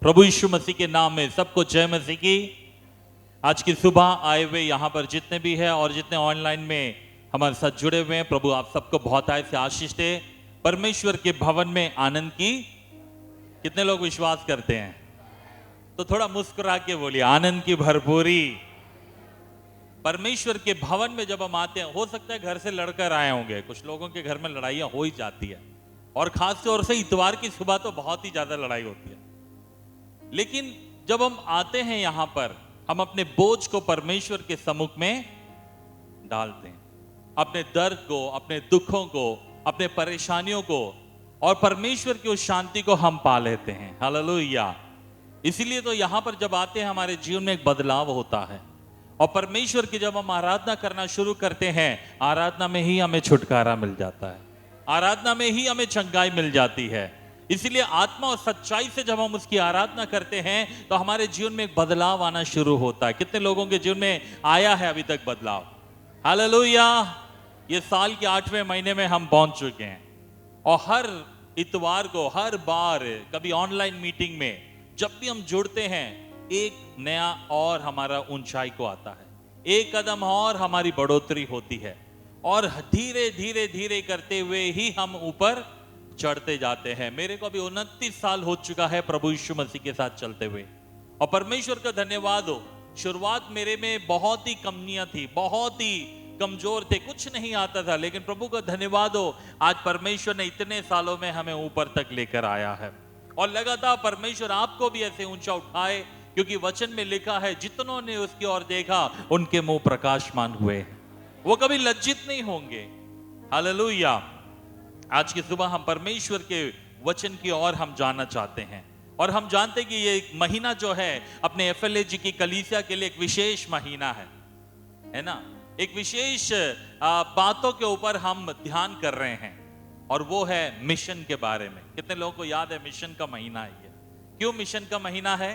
प्रभु यीशु मसीह के नाम में सबको जय मसीह की। आज की सुबह आए हुए यहाँ पर जितने भी हैं और जितने ऑनलाइन में हमारे साथ जुड़े हुए हैं, प्रभु आप सबको बहुत आय से आशीष दे। परमेश्वर के भवन में आनंद की कितने लोग विश्वास करते हैं? तो थोड़ा मुस्कुरा के बोलिए, आनंद की भरपूरी। परमेश्वर के भवन में जब हम आते हैं, हो सकता है घर से लड़कर आए होंगे, कुछ लोगों के घर में लड़ाइयां हो ही जाती है, और खास तौर से इतवार की सुबह तो बहुत ही ज्यादा लड़ाई होती है। लेकिन जब हम आते हैं यहां पर, हम अपने बोझ को परमेश्वर के सम्मुख में डालते हैं, अपने दर्द को, अपने दुखों को, अपने परेशानियों को, और परमेश्वर की उस शांति को हम पा लेते हैं। हालेलुया। इसीलिए तो यहां पर जब आते हैं हमारे जीवन में एक बदलाव होता है, और परमेश्वर की जब हम आराधना करना शुरू करते हैं, आराधना में ही हमें छुटकारा मिल जाता है, आराधना में ही हमें चंगाई मिल जाती है। इसलिए आत्मा और सच्चाई से जब हम उसकी आराधना करते हैं तो हमारे जीवन में एक बदलाव आना शुरू होता है। कितने लोगों के जीवन में आया है अभी तक बदलाव? हालेलुया। ये साल के 8वें महीने में हम पहुंच चुके हैं, और हर इतवार को, हर बार, कभी ऑनलाइन मीटिंग में जब भी हम जुड़ते हैं, एक नया और हमारा ऊंचाई को आता है, एक कदम और हमारी बढ़ोतरी होती है, और धीरे धीरे धीरे करते हुए ही हम ऊपर चढ़ते जाते हैं। मेरे को अभी 29 साल हो चुका है प्रभु यीशु मसीह के साथ चलते हुए, और परमेश्वर का धन्यवाद हो। शुरुआत मेरे में बहुत ही कमियां थी, बहुत ही कमजोर थे, कुछ नहीं आता था, लेकिन प्रभु का धन्यवाद हो, आज परमेश्वर ने इतने सालों में हमें ऊपर तक लेकर आया है, और लगातार परमेश्वर आपको भी ऐसे ऊंचा उठाए, क्योंकि वचन में लिखा है, जितनों ने उसकी ओर देखा उनके मुंह प्रकाशमान हुए, वो कभी लज्जित नहीं होंगे। हालेलुया। आज की सुबह हम परमेश्वर के वचन की ओर हम जानना चाहते हैं, और हम जानते हैं कि ये महीना जो है अपने FLAG की कलीसिया के लिए एक विशेष महीना है ना। एक विशेष बातों के ऊपर हम ध्यान कर रहे हैं, और वो है मिशन के बारे में। कितने लोगों को याद है मिशन का महीना है ये? क्यों मिशन का महीना है?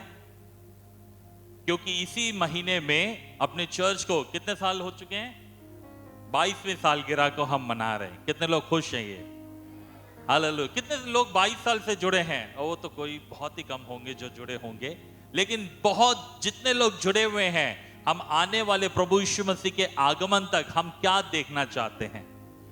क्योंकि इसी महीने में अपने चर्च को कितने साल हो चुके हैं? 22वें सालगिरह को हम मना रहे हैं। कितने लोग खुश हैं ये? हालेलुया। कितने लोग 22 साल से जुड़े हैं? और वो तो कोई बहुत ही कम होंगे जो जुड़े होंगे, लेकिन बहुत जितने लोग जुड़े हुए हैं, हम आने वाले प्रभु यीशु मसीह के आगमन तक हम क्या देखना चाहते हैं,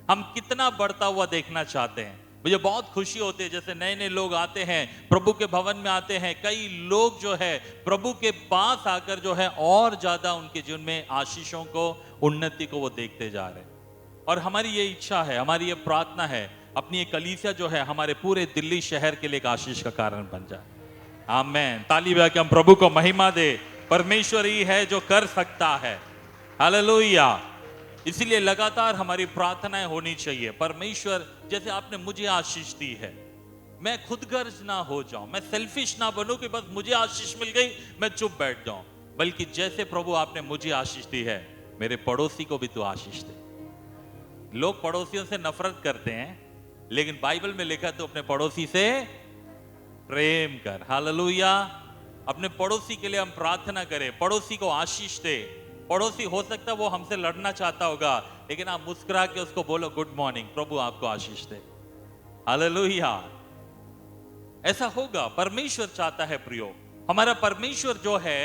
हम कितना बढ़ता हुआ देखना चाहते हैं। मुझे बहुत खुशी होती है, जैसे नए नए लोग आते हैं, प्रभु के भवन में आते हैं, कई लोग जो है प्रभु के पास आकर जो है और ज्यादा उनके जीवन में आशीषों को, उन्नति को वो देखते जा रहे हैं। और हमारी ये इच्छा है, हमारी ये प्रार्थना है, अपनी एक कलीसिया जो है हमारे पूरे दिल्ली शहर के लिए एक आशीष का कारण बन जाए। आमीन। ताली बजा के हम प्रभु को महिमा दे। परमेश्वर ही है जो कर सकता है। हालेलुया। इसीलिए लगातार हमारी प्रार्थनाएं होनी चाहिए, परमेश्वर जैसे आपने मुझे आशीष दी है, मैं खुदगर्ज ना हो जाऊं, मैं सेल्फिश ना बनूं कि बस मुझे आशीष मिल गई मैं चुप बैठ जाऊं, बल्कि जैसे प्रभु आपने मुझे आशीष दी है, मेरे पड़ोसी को भी तो आशीष दे। लोग पड़ोसियों से नफरत करते हैं, लेकिन बाइबल में लिखा तो अपने पड़ोसी से प्रेम कर। हालेलुया। अपने पड़ोसी के लिए हम प्रार्थना करें, पड़ोसी को आशीष दे। पड़ोसी हो सकता है वो हमसे लड़ना चाहता होगा, लेकिन आप मुस्कुरा के उसको बोलो गुड मॉर्निंग, प्रभु आपको आशीष दे। हालेलुया। ऐसा होगा, परमेश्वर चाहता है प्रियो। हमारा परमेश्वर जो है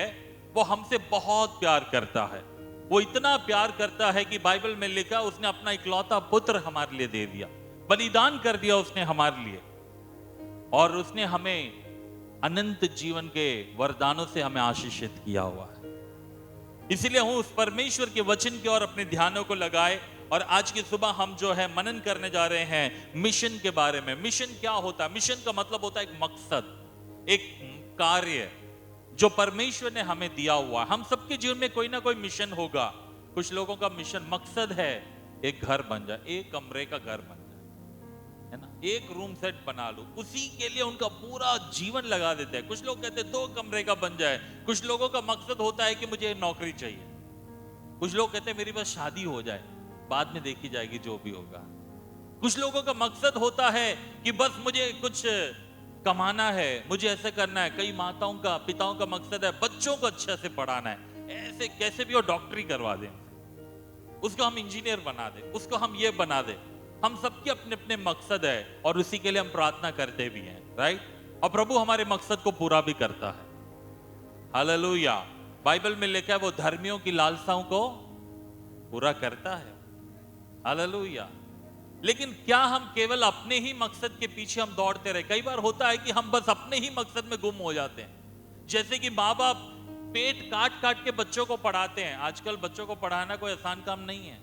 वो हमसे बहुत प्यार करता है, वो इतना प्यार करता है कि बाइबल में लिखा उसने अपना इकलौता पुत्र हमारे लिए दे दिया, बलिदान कर दिया उसने हमारे लिए, और उसने हमें अनंत जीवन के वरदानों से हमें आशीषित किया हुआ है। इसीलिए हम उस परमेश्वर के वचन की ओर अपने ध्यानों को लगाए, और आज की सुबह हम जो है मनन करने जा रहे हैं मिशन के बारे में। मिशन क्या होता है? मिशन का मतलब होता है एक मकसद, एक कार्य जो परमेश्वर ने हमें दिया हुआ है। हम सबके जीवन में कोई ना कोई मिशन होगा। कुछ लोगों का मिशन, मकसद है एक घर बन जाए, एक कमरे का घर बन जाए, है ना, एक रूम सेट बना लो, उसी के लिए उनका पूरा जीवन लगा देते हैं। कुछ लोग कहते हैं 2 कमरे का बन जाए। कुछ लोगों का मकसद होता है कि मुझे नौकरी चाहिए। कुछ लोग कहते हैं मेरी बस शादी हो जाए, बाद में देखी जाएगी जो भी होगा। कुछ लोगों का मकसद होता है कि बस मुझे कुछ कमाना है, मुझे ऐसे करना है। कई माताओं का, पिताओं का मकसद है बच्चों को अच्छे से पढ़ाना है, ऐसे कैसे भी वो डॉक्टरी करवा दें, उसको हम इंजीनियर बना दे, उसको हम ये बना दे। हम सबके अपने अपने मकसद है, और उसी के लिए हम प्रार्थना करते भी हैं, राइट। और प्रभु हमारे मकसद को पूरा भी करता है। हालेलुया। बाइबल में लिखा है वो धर्मियों की लालसाओं को पूरा करता है। हालेलुया। लेकिन क्या हम केवल अपने ही मकसद के पीछे हम दौड़ते रहे? कई बार होता है कि हम बस अपने ही मकसद में गुम हो जाते हैं। जैसे कि माँ बाप पेट काट काट के बच्चों को पढ़ाते हैं। आजकल बच्चों को पढ़ाना कोई आसान काम नहीं है।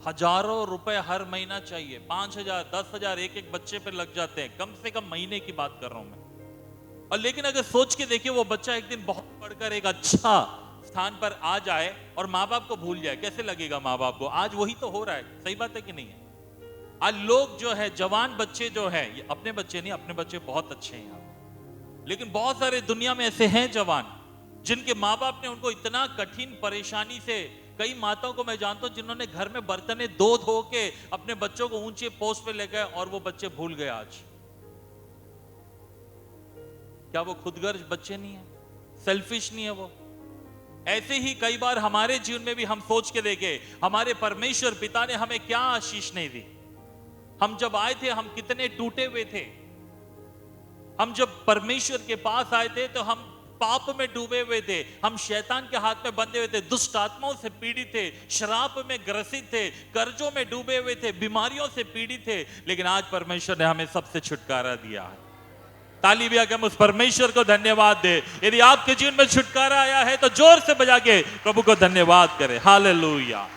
हजारों रुपए हर महीना चाहिए, 5,000 10,000 एक एक बच्चे पे लग जाते हैं, कम से कम महीने की बात कर रहा हूं मैं। और लेकिन अगर सोच के देखिए वो बच्चा एक दिन बहुत पढ़कर एक अच्छा स्थान पर आ जाए और माँ बाप को भूल जाए, कैसे लगेगा माँ बाप को? आज वही तो हो रहा है। सही बात है कि नहीं है? आज लोग जो है, जवान बच्चे जो है, ये अपने बच्चे नहीं, अपने बच्चे बहुत अच्छे हैं यहाँ, लेकिन बहुत सारे दुनिया में ऐसे हैं जवान जिनके माँ बाप ने उनको इतना कठिन परेशानी से, कई माताओं को मैं जानता हूं जिन्होंने घर में बर्तने धो धो के अपने बच्चों को ऊंचे पोस्ट पे ले गए और वो बच्चे भूल गए आज। क्या वो खुदगर्ज बच्चे नहीं है? सेल्फिश नहीं है वो? ऐसे ही कई बार हमारे जीवन में भी हम सोच के देखे, हमारे परमेश्वर पिता ने हमें क्या आशीष नहीं दी। हम जब आए थे हम कितने टूटे हुए थे। हम जब परमेश्वर के पास आए थे तो हम पाप में डूबे हुए थे, हम शैतान के हाथ में बंधे हुए थे, दुष्ट आत्माओं से पीड़ित थे, शराब में ग्रसित थे, कर्जों में डूबे हुए थे, बीमारियों से पीड़ित थे। लेकिन आज परमेश्वर ने हमें सबसे छुटकारा दिया है। ताली भी आके हम उस परमेश्वर को धन्यवाद दे। यदि आपके जीवन में छुटकारा आया है तो जोर से बजा के प्रभु को धन्यवाद करें। हालेलुया।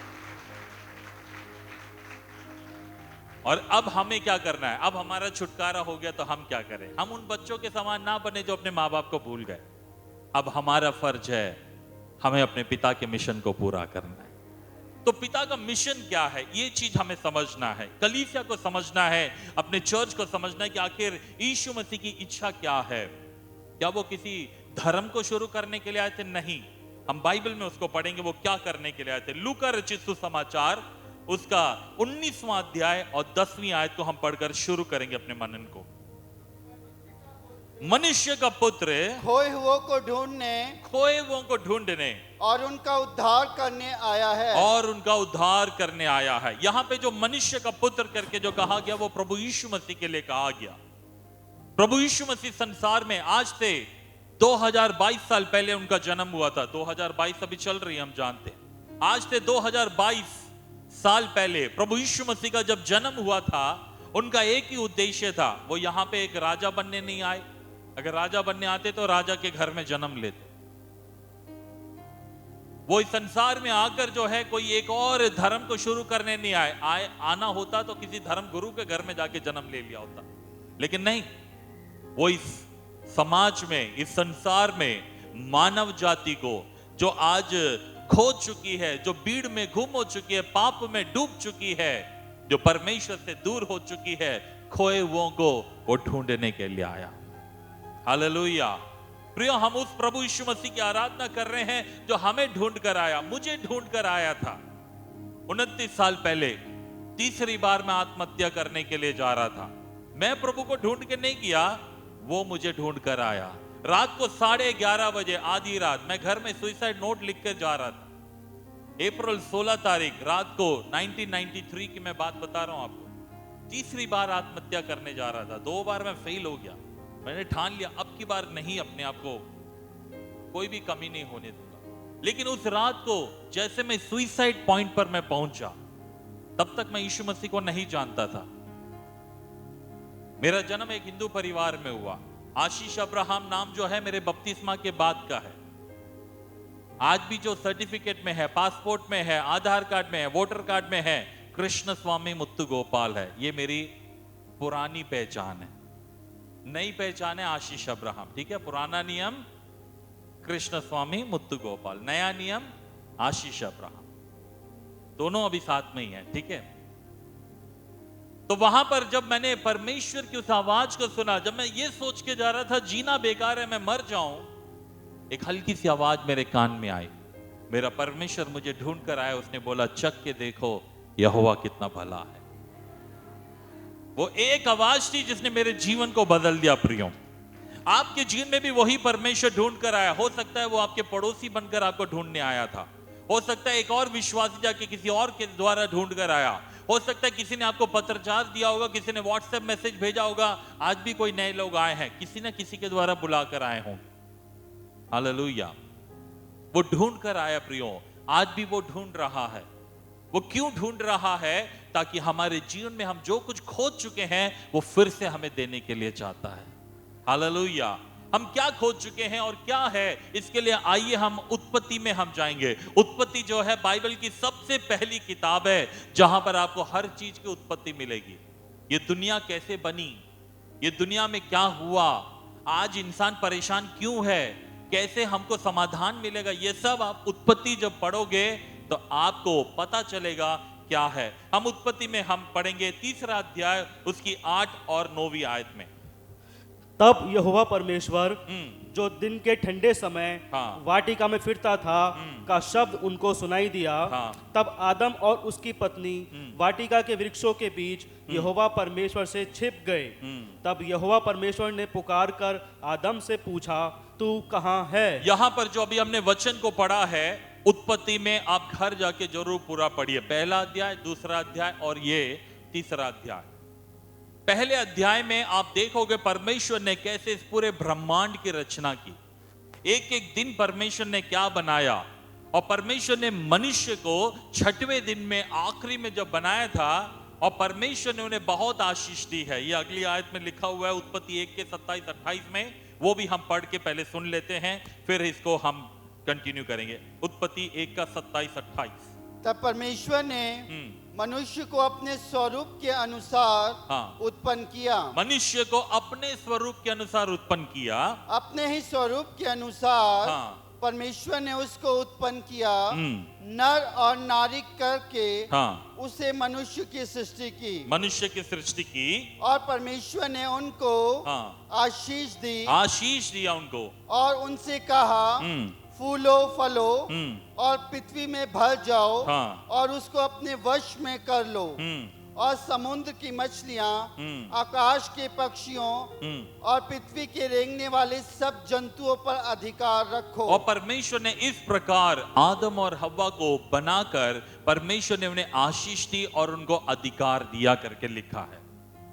और अब हमें क्या करना है? अब हमारा छुटकारा हो गया तो हम क्या करें? हम उन बच्चों के समान ना बने जो अपने माँ बाप को भूल गए। अब हमारा फर्ज है, हमें अपने पिता के मिशन को पूरा करना है। तो पिता का मिशन क्या है, ये चीज हमें समझना है, कलीसिया को समझना है, अपने चर्च को समझना है कि आखिर यीशु मसीह की इच्छा क्या है। क्या वो किसी धर्म को शुरू करने के लिए आए थे? नहीं। हम बाइबल में उसको पढ़ेंगे वो क्या करने के लिए आए थे। लूका रचित सुसमाचार उसका 19वां अध्याय और 10वीं आयत को हम पढ़कर शुरू करेंगे अपने मनन को। मनुष्य का पुत्र खोए हुओं को ढूंढने और उनका उद्धार करने आया है। यहां पे जो मनुष्य का पुत्र करके जो कहा गया वो प्रभु यीशु मसीह के लिए कहा गया। प्रभु यीशु मसीह संसार में आज से 2022 साल पहले उनका जन्म हुआ था। 2022 अभी चल रही है, हम जानते हैं। आज से 2022 साल पहले प्रभु यीशु मसीह का जब जन्म हुआ था, उनका एक ही उद्देश्य था। वो यहां पे एक राजा बनने नहीं आए। अगर राजा बनने आते तो राजा के घर में जन्म लेते। वो इस संसार में आकर जो है कोई एक और धर्म को शुरू करने नहीं आए। आना होता तो किसी धर्म गुरु के घर में जाके जन्म ले लिया होता, लेकिन नहीं। वो इस समाज में, इस संसार में मानव जाति को जो आज खो चुकी है, जो भीड़ में गुम हो चुकी है, पाप में डूब चुकी है, जो परमेश्वर से दूर हो चुकी है, खोए हुओं को वो ढूंढने के लिए आया। हालेलुया। प्रियो, हम उस प्रभु यीशु मसीह की आराधना कर रहे हैं जो हमें ढूंढ कर आया, मुझे ढूंढ कर आया था। 29 साल पहले तीसरी बार मैं आत्महत्या करने के लिए जा रहा था। मैं प्रभु को ढूंढ के नहीं किया, वो मुझे ढूंढ कर आया। रात को 11:30 बजे, आधी रात, मैं घर में सुसाइड नोट लिख कर जा रहा था। अप्रैल 16 तारीख रात को 1993 की मैं बात बता रहा हूं आपको। तीसरी बार आत्महत्या करने जा रहा था। 2 बार मैं फेल हो गया। मैंने ठान लिया अब की बार नहीं, अपने आप को कोई भी कमी नहीं होने दूंगा। लेकिन उस रात को जैसे मैं सुसाइड पॉइंट पर मैं पहुंचा, तब तक मैं यीशु मसीह को नहीं जानता था। मेरा जन्म एक हिंदू परिवार में हुआ। आशीष अब्राहम नाम जो है मेरे बपतिस्मा के बाद का है। आज भी जो सर्टिफिकेट में है, पासपोर्ट में है, आधार कार्ड में है, वोटर कार्ड में है, कृष्ण स्वामी मुत्तु गोपाल है। ये मेरी पुरानी पहचान है। नई पहचान है आशीष अब्राहम। ठीक है, पुराना नियम कृष्ण स्वामी मुत्तु गोपाल, नया नियम आशीष अब्राहम, दोनों अभी साथ में ही है। ठीक है, तो वहां पर जब मैंने परमेश्वर की उस आवाज को सुना, जब मैं ये सोच के जा रहा था जीना बेकार है, मैं मर जाऊं, एक हल्की सी आवाज मेरे कान में आई। मेरा परमेश्वर मुझे ढूंढ कर आया। उसने बोला, चख के देखो यहोवा कितना भला है। वो एक आवाज थी जिसने मेरे जीवन को बदल दिया। प्रियो, आपके जीवन में भी वही परमेश्वर ढूंढ कर आया। हो सकता है वो आपके पड़ोसी बनकर आपको ढूंढने आया था। हो सकता है एक और विश्वासी जाके किसी और के द्वारा ढूंढ कर आया। हो सकता है किसी ने आपको पत्रचार दिया होगा, किसी ने व्हाट्सएप मैसेज भेजा होगा, आज भी कोई नए लोग आए हैं, किसी न किसी के द्वारा बुलाकर आए हों। हालेलुया। वो ढूंढ कर आया प्रियो, आज भी वो ढूंढ रहा है। वो क्यों ढूंढ रहा है? ताकि हमारे जीवन में हम जो कुछ खोज चुके हैं वो फिर से हमें देने के लिए चाहता है। हालेलुया। हम क्या खोज चुके हैं और क्या है, इसके लिए आइए हम उत्पत्ति में हम जाएंगे। उत्पत्ति जो है बाइबल की सबसे पहली किताब है जहां पर आपको हर चीज की उत्पत्ति मिलेगी। ये दुनिया कैसे बनी, ये दुनिया में क्या हुआ, आज इंसान परेशान क्यों है, कैसे हमको समाधान मिलेगा, ये सब आप उत्पत्ति जब पढ़ोगे तो आपको पता चलेगा क्या है। हम उत्पत्ति में हम पढ़ेंगे 3 अध्याय उसकी 8 और 9वीं आयत में। तब यहोवा परमेश्वर जो दिन के ठंडे समय वाटिका में फिरता था का शब्द उनको सुनाई दिया। तब आदम और उसकी पत्नी वाटिका के वृक्षों के बीच यहोवा परमेश्वर से छिप गए। तब यहोवा परमेश्वर ने पुकार कर आदम से पूछा, तू कहाँ है? यहाँ पर जो अभी हमने वचन को पढ़ा है उत्पत्ति में, आप घर जाके जरूर पूरा पढ़िए। पहला अध्याय, दूसरा अध्याय और ये 3 अध्याय। पहले अध्याय में आप देखोगे परमेश्वर ने कैसे इस पूरे ब्रह्मांड की रचना की। एक एक दिन परमेश्वर ने क्या बनाया, और परमेश्वर ने मनुष्य को 6वें दिन में आखिरी में जब बनाया था, और परमेश्वर ने उन्हें बहुत आशीष दी है। ये अगली आयत में लिखा हुआ है उत्पत्ति 1 के 27-28 में। वो भी हम पढ़ के पहले सुन लेते हैं, फिर इसको हम कंटिन्यू करेंगे। उत्पत्ति 1 का 27-28। तब परमेश्वर ने मनुष्य को अपने स्वरूप के अनुसार उत्पन्न किया। मनुष्य को अपने स्वरूप के अनुसार उत्पन्न किया। अपने ही स्वरूप के अनुसार परमेश्वर ने उसको उत्पन्न किया। नर और नारी करके उसे मनुष्य की सृष्टि की। मनुष्य की सृष्टि की। और परमेश्वर ने उनको आशीष दी। आशीष दिया उनको। और उनसे कहा, फूलो फलो और पृथ्वी में भर जाओ और उसको अपने वश में कर लो। और समुद्र की मछलियां, आकाश के पक्षियों और पृथ्वी के रेंगने वाले सब जंतुओं पर अधिकार रखो। और परमेश्वर ने इस प्रकार आदम और हव्वा को बनाकर परमेश्वर ने उन्हें आशीष दी और उनको अधिकार दिया करके लिखा है।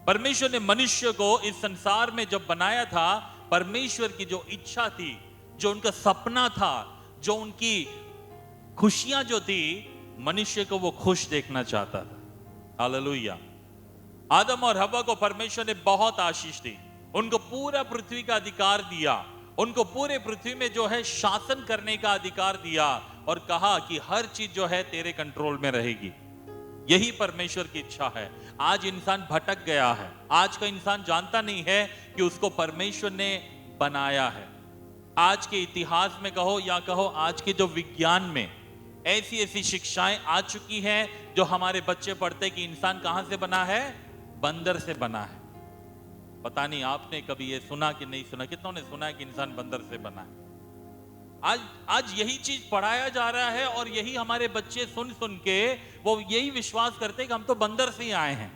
परमेश्वर ने मनुष्य को इस संसार में जब बनाया था, परमेश्वर की जो इच्छा थी, जो उनका सपना था, जो उनकी खुशियां जो थी, मनुष्य को वो खुश देखना चाहता था। हालेलुया। आदम और हव्वा को परमेश्वर ने बहुत आशीष दी, उनको पूरा पृथ्वी का अधिकार दिया, उनको पूरे पृथ्वी में जो है शासन करने का अधिकार दिया, और कहा कि हर चीज जो है तेरे कंट्रोल में रहेगी। यही परमेश्वर की इच्छा है। आज इंसान भटक गया है। आज का इंसान जानता नहीं है कि उसको परमेश्वर ने बनाया है। आज के इतिहास में कहो या कहो आज के जो विज्ञान में ऐसी ऐसी शिक्षाएं आ चुकी हैं जो हमारे बच्चे पढ़ते कि इंसान कहां से बना है? बंदर से बना है। पता नहीं आपने कभी ये सुना कि नहीं सुना, कितनों ने सुना है कि इंसान बंदर से बना है। आज यही चीज पढ़ाया जा रहा है, और यही हमारे बच्चे सुन सुन के वो यही विश्वास करते कि हम तो बंदर से ही आए हैं,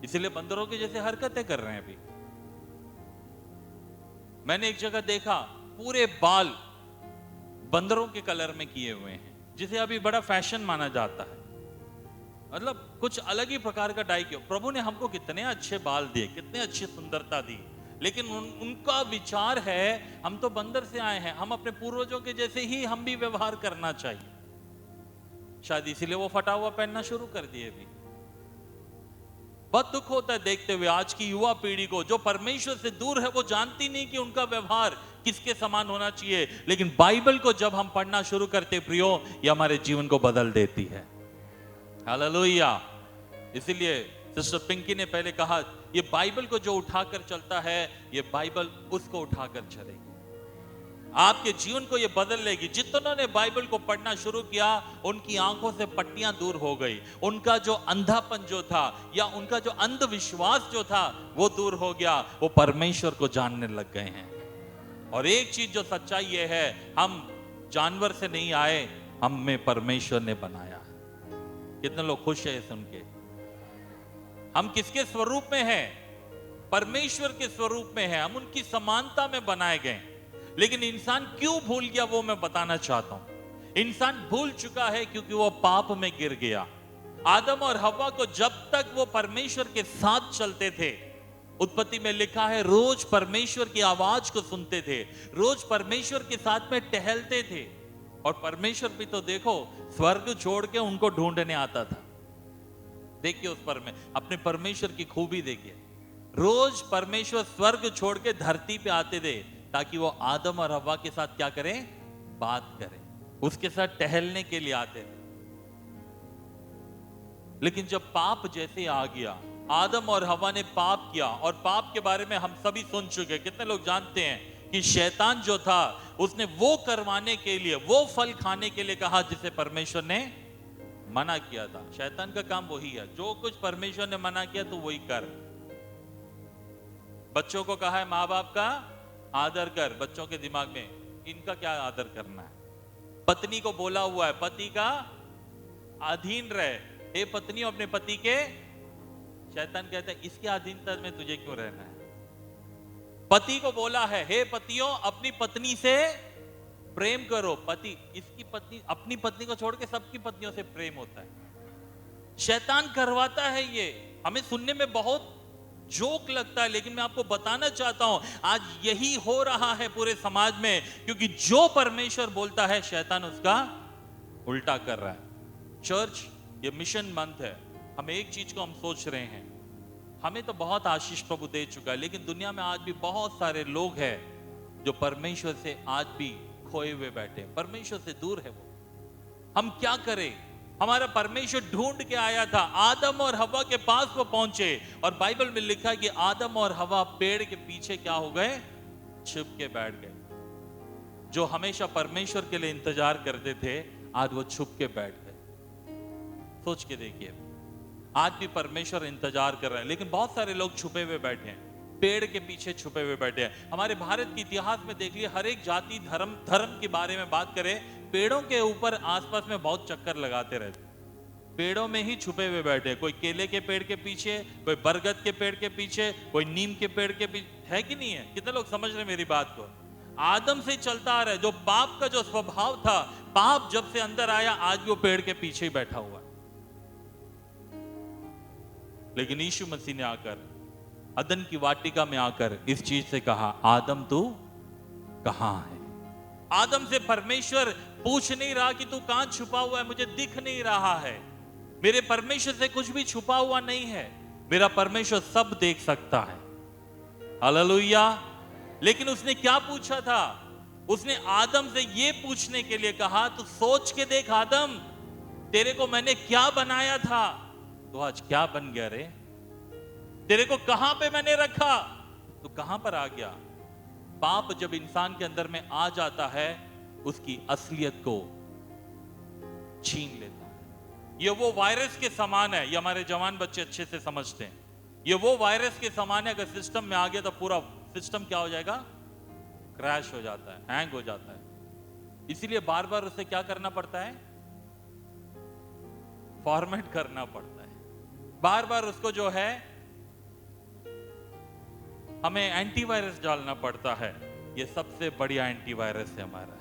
इसलिए बंदरों की जैसे हरकतें कर रहे हैं। अभी मैंने एक जगह देखा, पूरे बाल बंदरों के कलर में किए हुए हैं, जिसे अभी बड़ा फैशन माना जाता है। मतलब कुछ अलग ही प्रकार का डाई किया। प्रभु ने हमको कितने अच्छे बाल दिए, कितने अच्छी सुंदरता दी, लेकिन उनका विचार है हम तो बंदर से आए हैं, हम अपने पूर्वजों के जैसे ही हम भी व्यवहार करना चाहिए। शायद इसीलिए वो फटा हुआ पहनना शुरू कर दिए। भी बहुत दुख होता है देखते हुए आज की युवा पीढ़ी को, जो परमेश्वर से दूर है, वो जानती नहीं कि उनका व्यवहार किसके समान होना चाहिए। लेकिन बाइबल को जब हम पढ़ना शुरू करते प्रियो, ये हमारे जीवन को बदल देती है। हालेलुया। इसीलिए सिस्टर पिंकी ने पहले कहा, ये बाइबल को जो उठाकर चलता है, ये बाइबल उसको उठाकर चलेगी। आपके जीवन को ये बदल लेगी। जितनों ने बाइबल को पढ़ना शुरू किया, उनकी आंखों से पट्टियां दूर हो गई, उनका जो अंधापन जो था या उनका जो अंधविश्वास जो था वो दूर हो गया, वो परमेश्वर को जानने लग गए हैं। और एक चीज जो सच्चाई ये है, हम जानवर से नहीं आए, हमें परमेश्वर ने बनाया। कितने लोग खुश है सुन के? हम किसके स्वरूप में हैं? परमेश्वर के स्वरूप में हैं। हम उनकी समानता में बनाए गए। लेकिन इंसान क्यों भूल गया, वो मैं बताना चाहता हूं। इंसान भूल चुका है क्योंकि वो पाप में गिर गया। आदम और हव्वा को जब तक वो परमेश्वर के साथ चलते थे, उत्पत्ति में लिखा है रोज परमेश्वर की आवाज को सुनते थे, रोज परमेश्वर के साथ में टहलते थे। और परमेश्वर भी तो देखो स्वर्ग छोड़ के उनको ढूंढने आता था। देखिए उस पर में अपने परमेश्वर की खूबी देखिए। रोज परमेश्वर स्वर्ग छोड़ के धरती पे आते थे ताकि वो आदम और हव्वा के साथ क्या करें, बात करें, उसके साथ टहलने के लिए आते थे। लेकिन जब पाप जैसे आ गया, आदम और हव्वा ने पाप किया, और पाप के बारे में हम सभी सुन चुके। कितने लोग जानते हैं कि शैतान जो था उसने वो करवाने के लिए, वो फल खाने के लिए कहा जिसे परमेश्वर ने मना किया था। शैतान का काम वही है, जो कुछ परमेश्वर ने मना किया तो वही कर। बच्चों को कहा है माँ बाप का आदर कर, बच्चों के दिमाग में इनका क्या आदर करना है। पत्नी को बोला हुआ है पति का अधीन रहे, हे पत्नी अपने पति के, शैतान कहता है इसके अधीनता में तुझे क्यों रहना है। पति को बोला है हे पतियों अपनी पत्नी से प्रेम करो, पति इसकी पत्नी अपनी पत्नी को छोड़ के सबकी पत्नियों से प्रेम होता है। शैतान करवाता है ये, हमें सुनने में बहुत जोक लगता है, लेकिन मैं आपको बताना चाहता हूं आज यही हो रहा है पूरे समाज में, क्योंकि जो परमेश्वर बोलता है शैतान उसका उल्टा कर रहा है। चर्च ये मिशन मंथ है, हम एक चीज को हम सोच रहे हैं, हमें तो बहुत आशीष प्रभु दे चुका है, लेकिन दुनिया में आज भी बहुत सारे लोग हैं जो परमेश्वर से आज भी खोए हुए बैठे, परमेश्वर से दूर है वो। हम क्या करें? हमारा परमेश्वर ढूंढ के आया था, आदम और हवा के पास वो पहुंचे, और बाइबल में लिखा है कि आदम और हवा पेड़ के पीछे क्या हो गए, छुप के बैठ गए। जो हमेशा परमेश्वर के लिए इंतजार करते थे आज वो छुप के बैठ गए। सोच के देखिए, आज भी परमेश्वर इंतजार कर रहे हैं, लेकिन बहुत सारे लोग छुपे हुए बैठे हैं, पेड़ के पीछे छुपे हुए बैठे हैं। हमारे भारत के इतिहास में देख लिए, हर एक जाति धर्म के बारे में बात करें, पेड़ों के ऊपर आसपास में बहुत चक्कर लगाते रहते, पेड़ों में ही छुपे हुए बैठे। कोई केले के पेड़ के पीछे, कोई बरगद के पेड़ के पीछे, कोई नीम के पेड़ के पीछे, है कि नहीं है? कितने लोग समझ रहे मेरी बात को? आदम से चलता आ रहा है, जो पाप का जो स्वभाव था, पाप जब से अंदर आया आज भी वो पेड़ के पीछे ही बैठा हुआ है। लेकिन यीशु मसीह ने आकर अदन की वाटिका में आकर इस चीज से कहा, आदम तू कहां है? आदम से परमेश्वर पूछ नहीं रहा कि तू कहां छुपा हुआ है, मुझे दिख नहीं रहा है। मेरे परमेश्वर से कुछ भी छुपा हुआ नहीं है, मेरा परमेश्वर सब देख सकता है। हालेलुया। लेकिन उसने क्या पूछा था? उसने आदम से यह पूछने के लिए कहा, तू सोच के देख आदम, तेरे को मैंने क्या बनाया था, तो आज क्या बन गया रे? तेरे को कहां पे मैंने रखा, तो कहां पर आ गया? पाप जब इंसान के अंदर में आ जाता है, उसकी असलियत को छीन लेता है। ये वो वायरस के समान है, ये हमारे जवान बच्चे अच्छे से समझते हैं। ये वो वायरस के समान है, अगर सिस्टम में आ गया तो पूरा सिस्टम क्या हो जाएगा, क्रैश हो जाता है, हैंग हो जाता है। इसीलिए बार बार उसे क्या करना पड़ता है, फॉर्मेट करना पड़ता है, बार बार उसको जो है हमें एंटीवायरस डालना पड़ता है। ये सबसे बढ़िया एंटीवायरस है हमारा,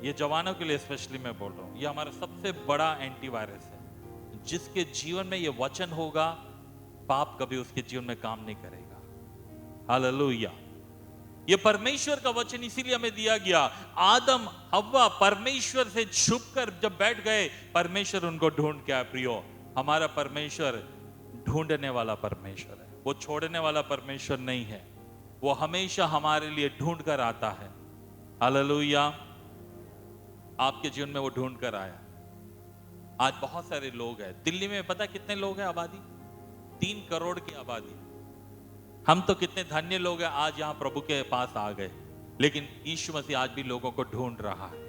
ये जवानों के लिए स्पेशली मैं बोल रहा हूं, ये हमारा सबसे बड़ा एंटीवायरस है। जिसके जीवन में ये वचन होगा, पाप कभी उसके जीवन में काम नहीं करेगा। हालेलुया। ये परमेश्वर का वचन इसीलिए हमें दिया गया। आदम हव्वा परमेश्वर से छुपकर जब बैठ गए, परमेश्वर उनको ढूंढ के आया। प्रियो, हमारा परमेश्वर ढूंढने वाला परमेश्वर है, वो छोड़ने वाला परमेश्वर नहीं है। वो हमेशा हमारे लिए ढूंढ कर आता है। हालेलुया। आपके जीवन में वो ढूंढ कर आया। आज बहुत सारे लोग हैं दिल्ली में, पता कितने लोग हैं आबादी? 3 करोड़ की आबादी। हम तो कितने धन्य लोग हैं, आज यहां प्रभु के पास आ गए। लेकिन यीशु मसीह आज भी लोगों को ढूंढ रहा है।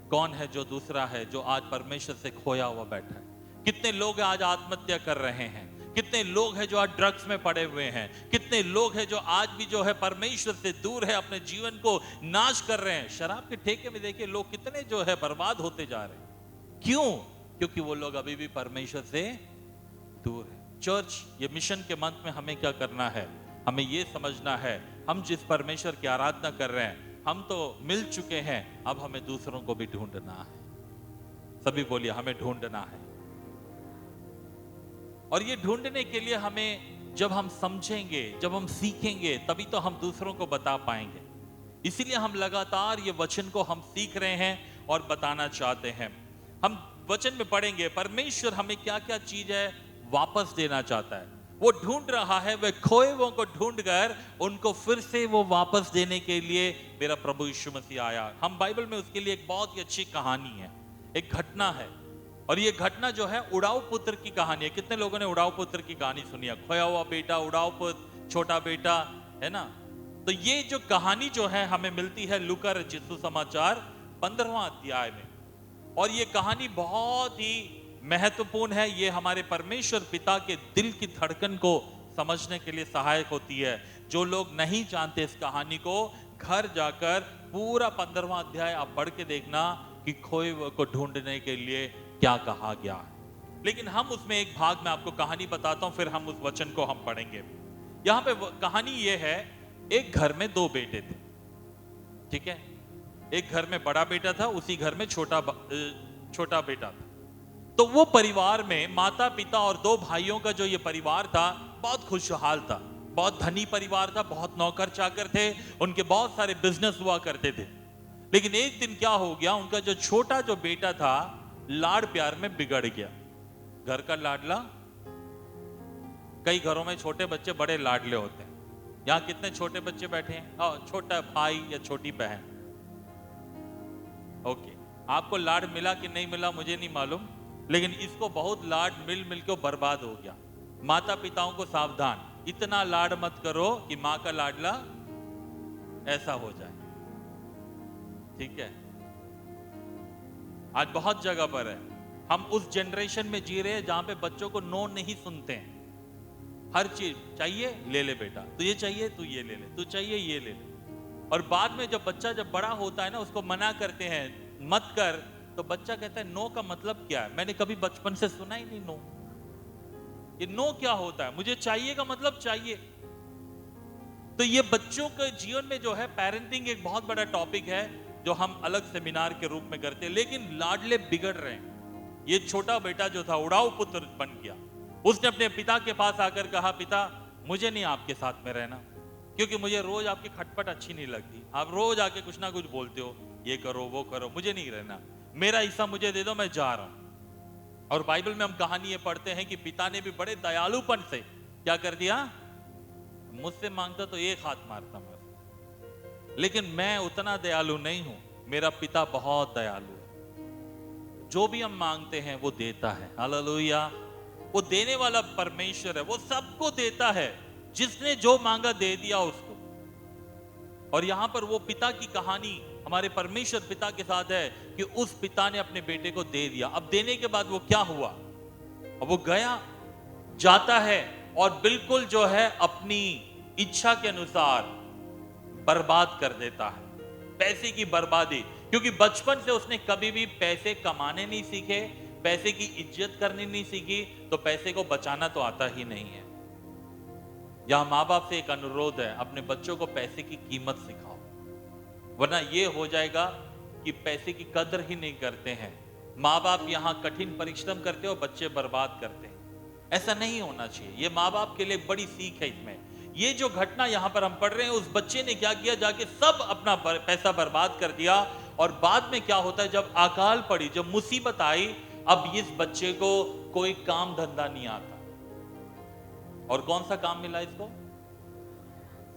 कौन है जो दूसरा है, जो आज परमेश्वर से खोया हुआ बैठा है? कितने लोग आज आत्महत्या कर रहे हैं, कितने लोग हैं जो आज ड्रग्स में पड़े हुए हैं, कितने लोग हैं जो आज भी जो है परमेश्वर से दूर है, अपने जीवन को नाश कर रहे हैं। शराब के ठेके में देखिए लोग कितने जो है बर्बाद होते जा रहे हैं। क्यों? क्योंकि वो लोग अभी भी परमेश्वर से दूर है। चर्च, ये मिशन के मंथ में हमें क्या करना है? हमें ये समझना है, हम जिस परमेश्वर की आराधना कर रहे हैं, हम तो मिल चुके हैं, अब हमें दूसरों को भी ढूंढना है। सभी बोलिए, हमें ढूंढना है। और ये ढूंढने के लिए हमें, जब हम समझेंगे, जब हम सीखेंगे, तभी तो हम दूसरों को बता पाएंगे। इसीलिए हम लगातार ये वचन को हम सीख रहे हैं और बताना चाहते हैं। हम वचन में पढ़ेंगे परमेश्वर हमें क्या क्या चीज है वापस देना चाहता है। वो ढूंढ रहा है, वह खोए हुओं को ढूंढकर उनको फिर से वो वापस देने के लिए मेरा प्रभु यीशु मसीह आया। हम बाइबल में उसके लिए एक बहुत ही अच्छी कहानी है, एक घटना है। और ये घटना जो है उड़ाऊ पुत्र की कहानी है। कितने लोगों ने उड़ाऊ पुत्र की कहानी सुनी है? खोया हुआ बेटा, उड़ाऊ पुत्र, छोटा बेटा, है ना? तो ये जो कहानी जो है हमें मिलती है लूका रचित सुसमाचार 15वां अध्याय में। और ये कहानी बहुत ही महत्वपूर्ण है। ये हमारे परमेश्वर पिता के दिल की धड़कन को समझने के लिए सहायक होती है। जो लोग नहीं जानते इस कहानी को, घर जाकर पूरा 15वां अध्याय आप पढ़ के देखना कि खोए हुए को ढूंढने के लिए क्या कहा गया है। लेकिन हम उसमें एक भाग में आपको कहानी बताता हूं, फिर हम उस वचन को हम पढ़ेंगे। यहां पे कहानी ये है, एक घर में दो बेटे थे, ठीक है? एक घर में बड़ा बेटा था, उसी घर में छोटा बेटा था। तो वो परिवार में माता पिता और दो भाइयों का जो ये परिवार था बहुत खुशहाल था, बहुत धनी परिवार था, बहुत नौकर चाकर थे, उनके बहुत सारे बिजनेस हुआ करते थे। लेकिन एक दिन क्या हो गया, उनका जो छोटा जो बेटा था लाड़ प्यार में बिगड़ गया। घर का लाडला, कई घरों में छोटे बच्चे बड़े लाडले होते हैं। यहां कितने छोटे बच्चे बैठे हैं? छोटा भाई या छोटी बहन, ओके। आपको लाड मिला कि नहीं मिला मुझे नहीं मालूम, लेकिन इसको बहुत लाड मिल मिल के बर्बाद हो गया। माता पिताओं को सावधान, इतना लाड मत करो कि मां का लाडला ऐसा हो जाए, ठीक है? आज बहुत जगह पर है, हम उस जनरेशन में जी रहे हैं जहां पे बच्चों को नो नहीं सुनते हैं। हर चीज चाहिए, ले ले बेटा, तू ये चाहिए, तू ये ले ले, तू चाहिए ये ले ले। और बाद में जब बच्चा जब बड़ा होता है ना, उसको मना करते हैं मत कर, तो बच्चा कहता है नो का मतलब क्या है? मैंने कभी बचपन से सुना ही नहीं नो। ये नो क्या होता है? मुझे चाहिए का मतलब चाहिए। तो ये बच्चों के जीवन में जो है पेरेंटिंग एक बहुत बड़ा टॉपिक है जो हम अलग सेमिनार के रूप में करते हैं। लेकिन लाडले बिगड़ रहे हैं। ये छोटा बेटा जो था उड़ाऊ पुत्र बन गया। उसने अपने पिता के पास आकर कहा, पिता मुझे नहीं आपके साथ में रहना, क्योंकि मुझे रोज आपकी खटपट अच्छी नहीं लगती। आप रोज आके कुछ ना कुछ बोलते हो, ये करो वो करो, मुझे नहीं रहना, मेरा हिस्सा मुझे दे दो, मैं जा रहा हूं। और बाइबल में हम कहानी ये पढ़ते हैं कि पिता ने भी बड़े दयालुपन से क्या कर दिया, मुझसे मांगता तो एक हाथ मारता मैं, लेकिन मैं उतना दयालु नहीं हूं, मेरा पिता बहुत दयालु है। जो भी हम मांगते हैं वो देता है। हालेलुया। वो देने वाला परमेश्वर है, वो सबको देता है। जिसने जो मांगा दे दिया उसको। और यहां पर वो पिता की कहानी हमारे परमेश्वर पिता के साथ है कि उस पिता ने अपने बेटे को दे दिया। अब देने के बाद वो क्या हुआ, अब वो गया जाता है और बिल्कुल जो है अपनी इच्छा के अनुसार बर्बाद कर देता है। पैसे की बर्बादी, क्योंकि बचपन से उसने कभी भी पैसे कमाने नहीं सीखे, पैसे की इज्जत करनी नहीं सीखी, तो पैसे को बचाना तो आता ही नहीं है। यहां माँ बाप से एक अनुरोध है, अपने बच्चों को पैसे की कीमत सिखाओ, वरना यह हो जाएगा कि पैसे की कदर ही नहीं करते हैं। माँ बाप यहां कठिन परिश्रम करते हो, बच्चे बर्बाद करते हैं। ऐसा नहीं होना चाहिए। यह माँ बाप के लिए एक बड़ी सीख है इसमें। ये जो घटना यहां पर हम पढ़ रहे हैं, उस बच्चे ने क्या किया, जाके सब अपना पैसा बर्बाद कर दिया। और बाद में क्या होता है, जब अकाल पड़ी, जब मुसीबत आई, अब इस बच्चे को कोई काम धंधा नहीं आता। और कौन सा काम मिला इसको,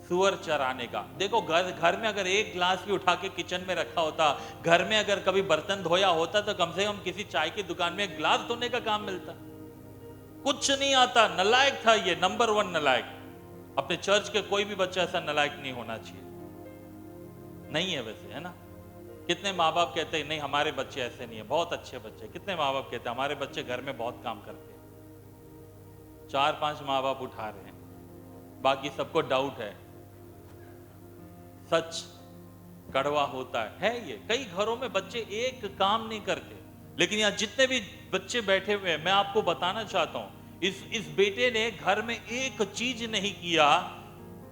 सुअर चराने का। देखो घर में अगर एक गिलास भी उठा के किचन में रखा होता, घर में अगर कभी बर्तन धोया होता, तो कम से कम किसी चाय की दुकान में एक गिलास धोने का काम मिलता। कुछ नहीं आता, नलायक था ये, नंबर 1 नलायक। अपने चर्च के कोई भी बच्चा ऐसा नलायक नहीं होना चाहिए, नहीं है वैसे, है ना? कितने माँ बाप कहते हैं नहीं हमारे बच्चे ऐसे नहीं है, बहुत अच्छे बच्चे। कितने माँ बाप कहते हैं हमारे बच्चे घर में बहुत काम करते हैं। 4-5 माँ बाप उठा रहे हैं, बाकी सबको डाउट है। सच कड़वा होता है ये। कई घरों में बच्चे एक काम नहीं करते, लेकिन यहाँ जितने भी बच्चे बैठे हुए हैं, मैं आपको बताना चाहता हूं, इस बेटे ने घर में एक चीज नहीं किया,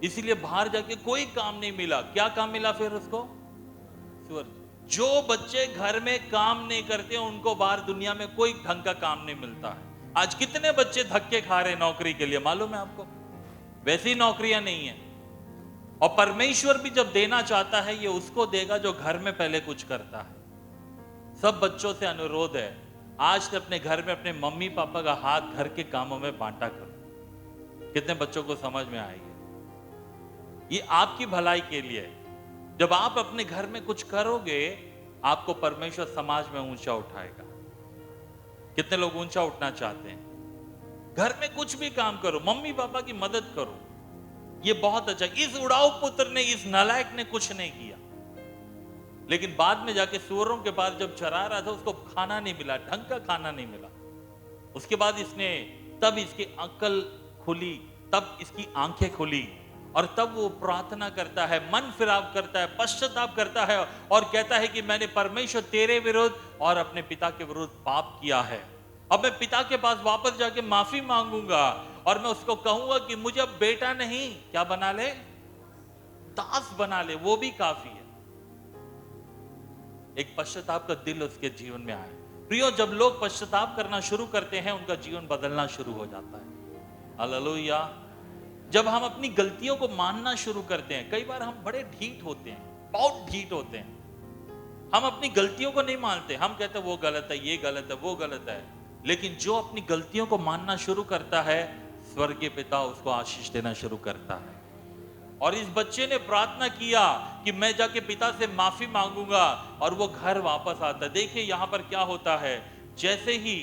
इसलिए बाहर जाके कोई काम नहीं मिला। क्या काम मिला फिर उसको? सुअर। जो बच्चे घर में काम नहीं करते उनको बाहर दुनिया में कोई ढंग का काम नहीं मिलता है। आज कितने बच्चे धक्के खा रहे हैं नौकरी के लिए, मालूम है आपको? वैसी नौकरियां नहीं है। और परमेश्वर भी जब देना चाहता है ये उसको देगा जो घर में पहले कुछ करता है। सब बच्चों से अनुरोध है, आज से अपने घर में अपने मम्मी पापा का हाथ घर के कामों में बांटा करो। कितने बच्चों को समझ में आएगी? ये आपकी भलाई के लिए है। जब आप अपने घर में कुछ करोगे आपको परमेश्वर समाज में ऊंचा उठाएगा। कितने लोग ऊंचा उठना चाहते हैं? घर में कुछ भी काम करो, मम्मी पापा की मदद करो, ये बहुत अच्छा। इस उड़ाऊ पुत्र ने, इस नालायक ने कुछ नहीं किया, लेकिन बाद में जाके सूअरों के पास जब चरा रहा था उसको खाना नहीं मिला, ढंग का खाना नहीं मिला। उसके बाद तब इसकी अक्ल खुली, तब इसकी आंखें खुली और तब वो प्रार्थना करता है, मन फिराव करता है, पश्चाताप करता है और कहता है कि मैंने परमेश्वर तेरे विरुद्ध और अपने पिता के विरुद्ध पाप किया है। अब मैं पिता के पास वापस जाके माफी मांगूंगा और मैं उसको कहूंगा कि मुझे अब बेटा नहीं, क्या बना ले? दास बना ले, वो भी काफी है। एक पश्चाताप का दिल उसके जीवन में आए। प्रियो, जब लोग पश्चाताप करना शुरू करते हैं उनका जीवन बदलना शुरू हो जाता है। हालेलुया। जब हम अपनी गलतियों को मानना शुरू करते हैं, कई बार हम बड़े ढीठ होते हैं, बहुत ढीठ होते हैं। हम अपनी गलतियों को नहीं मानते, हम कहते हैं वो गलत है, ये गलत है, वो गलत है। लेकिन जो अपनी गलतियों को मानना शुरू करता है, स्वर्गीय पिता उसको आशीष देना शुरू करता है। और इस बच्चे ने प्रार्थना किया कि मैं जाके पिता से माफी मांगूंगा और वो घर वापस आता है। देखिए यहां पर क्या होता है, जैसे ही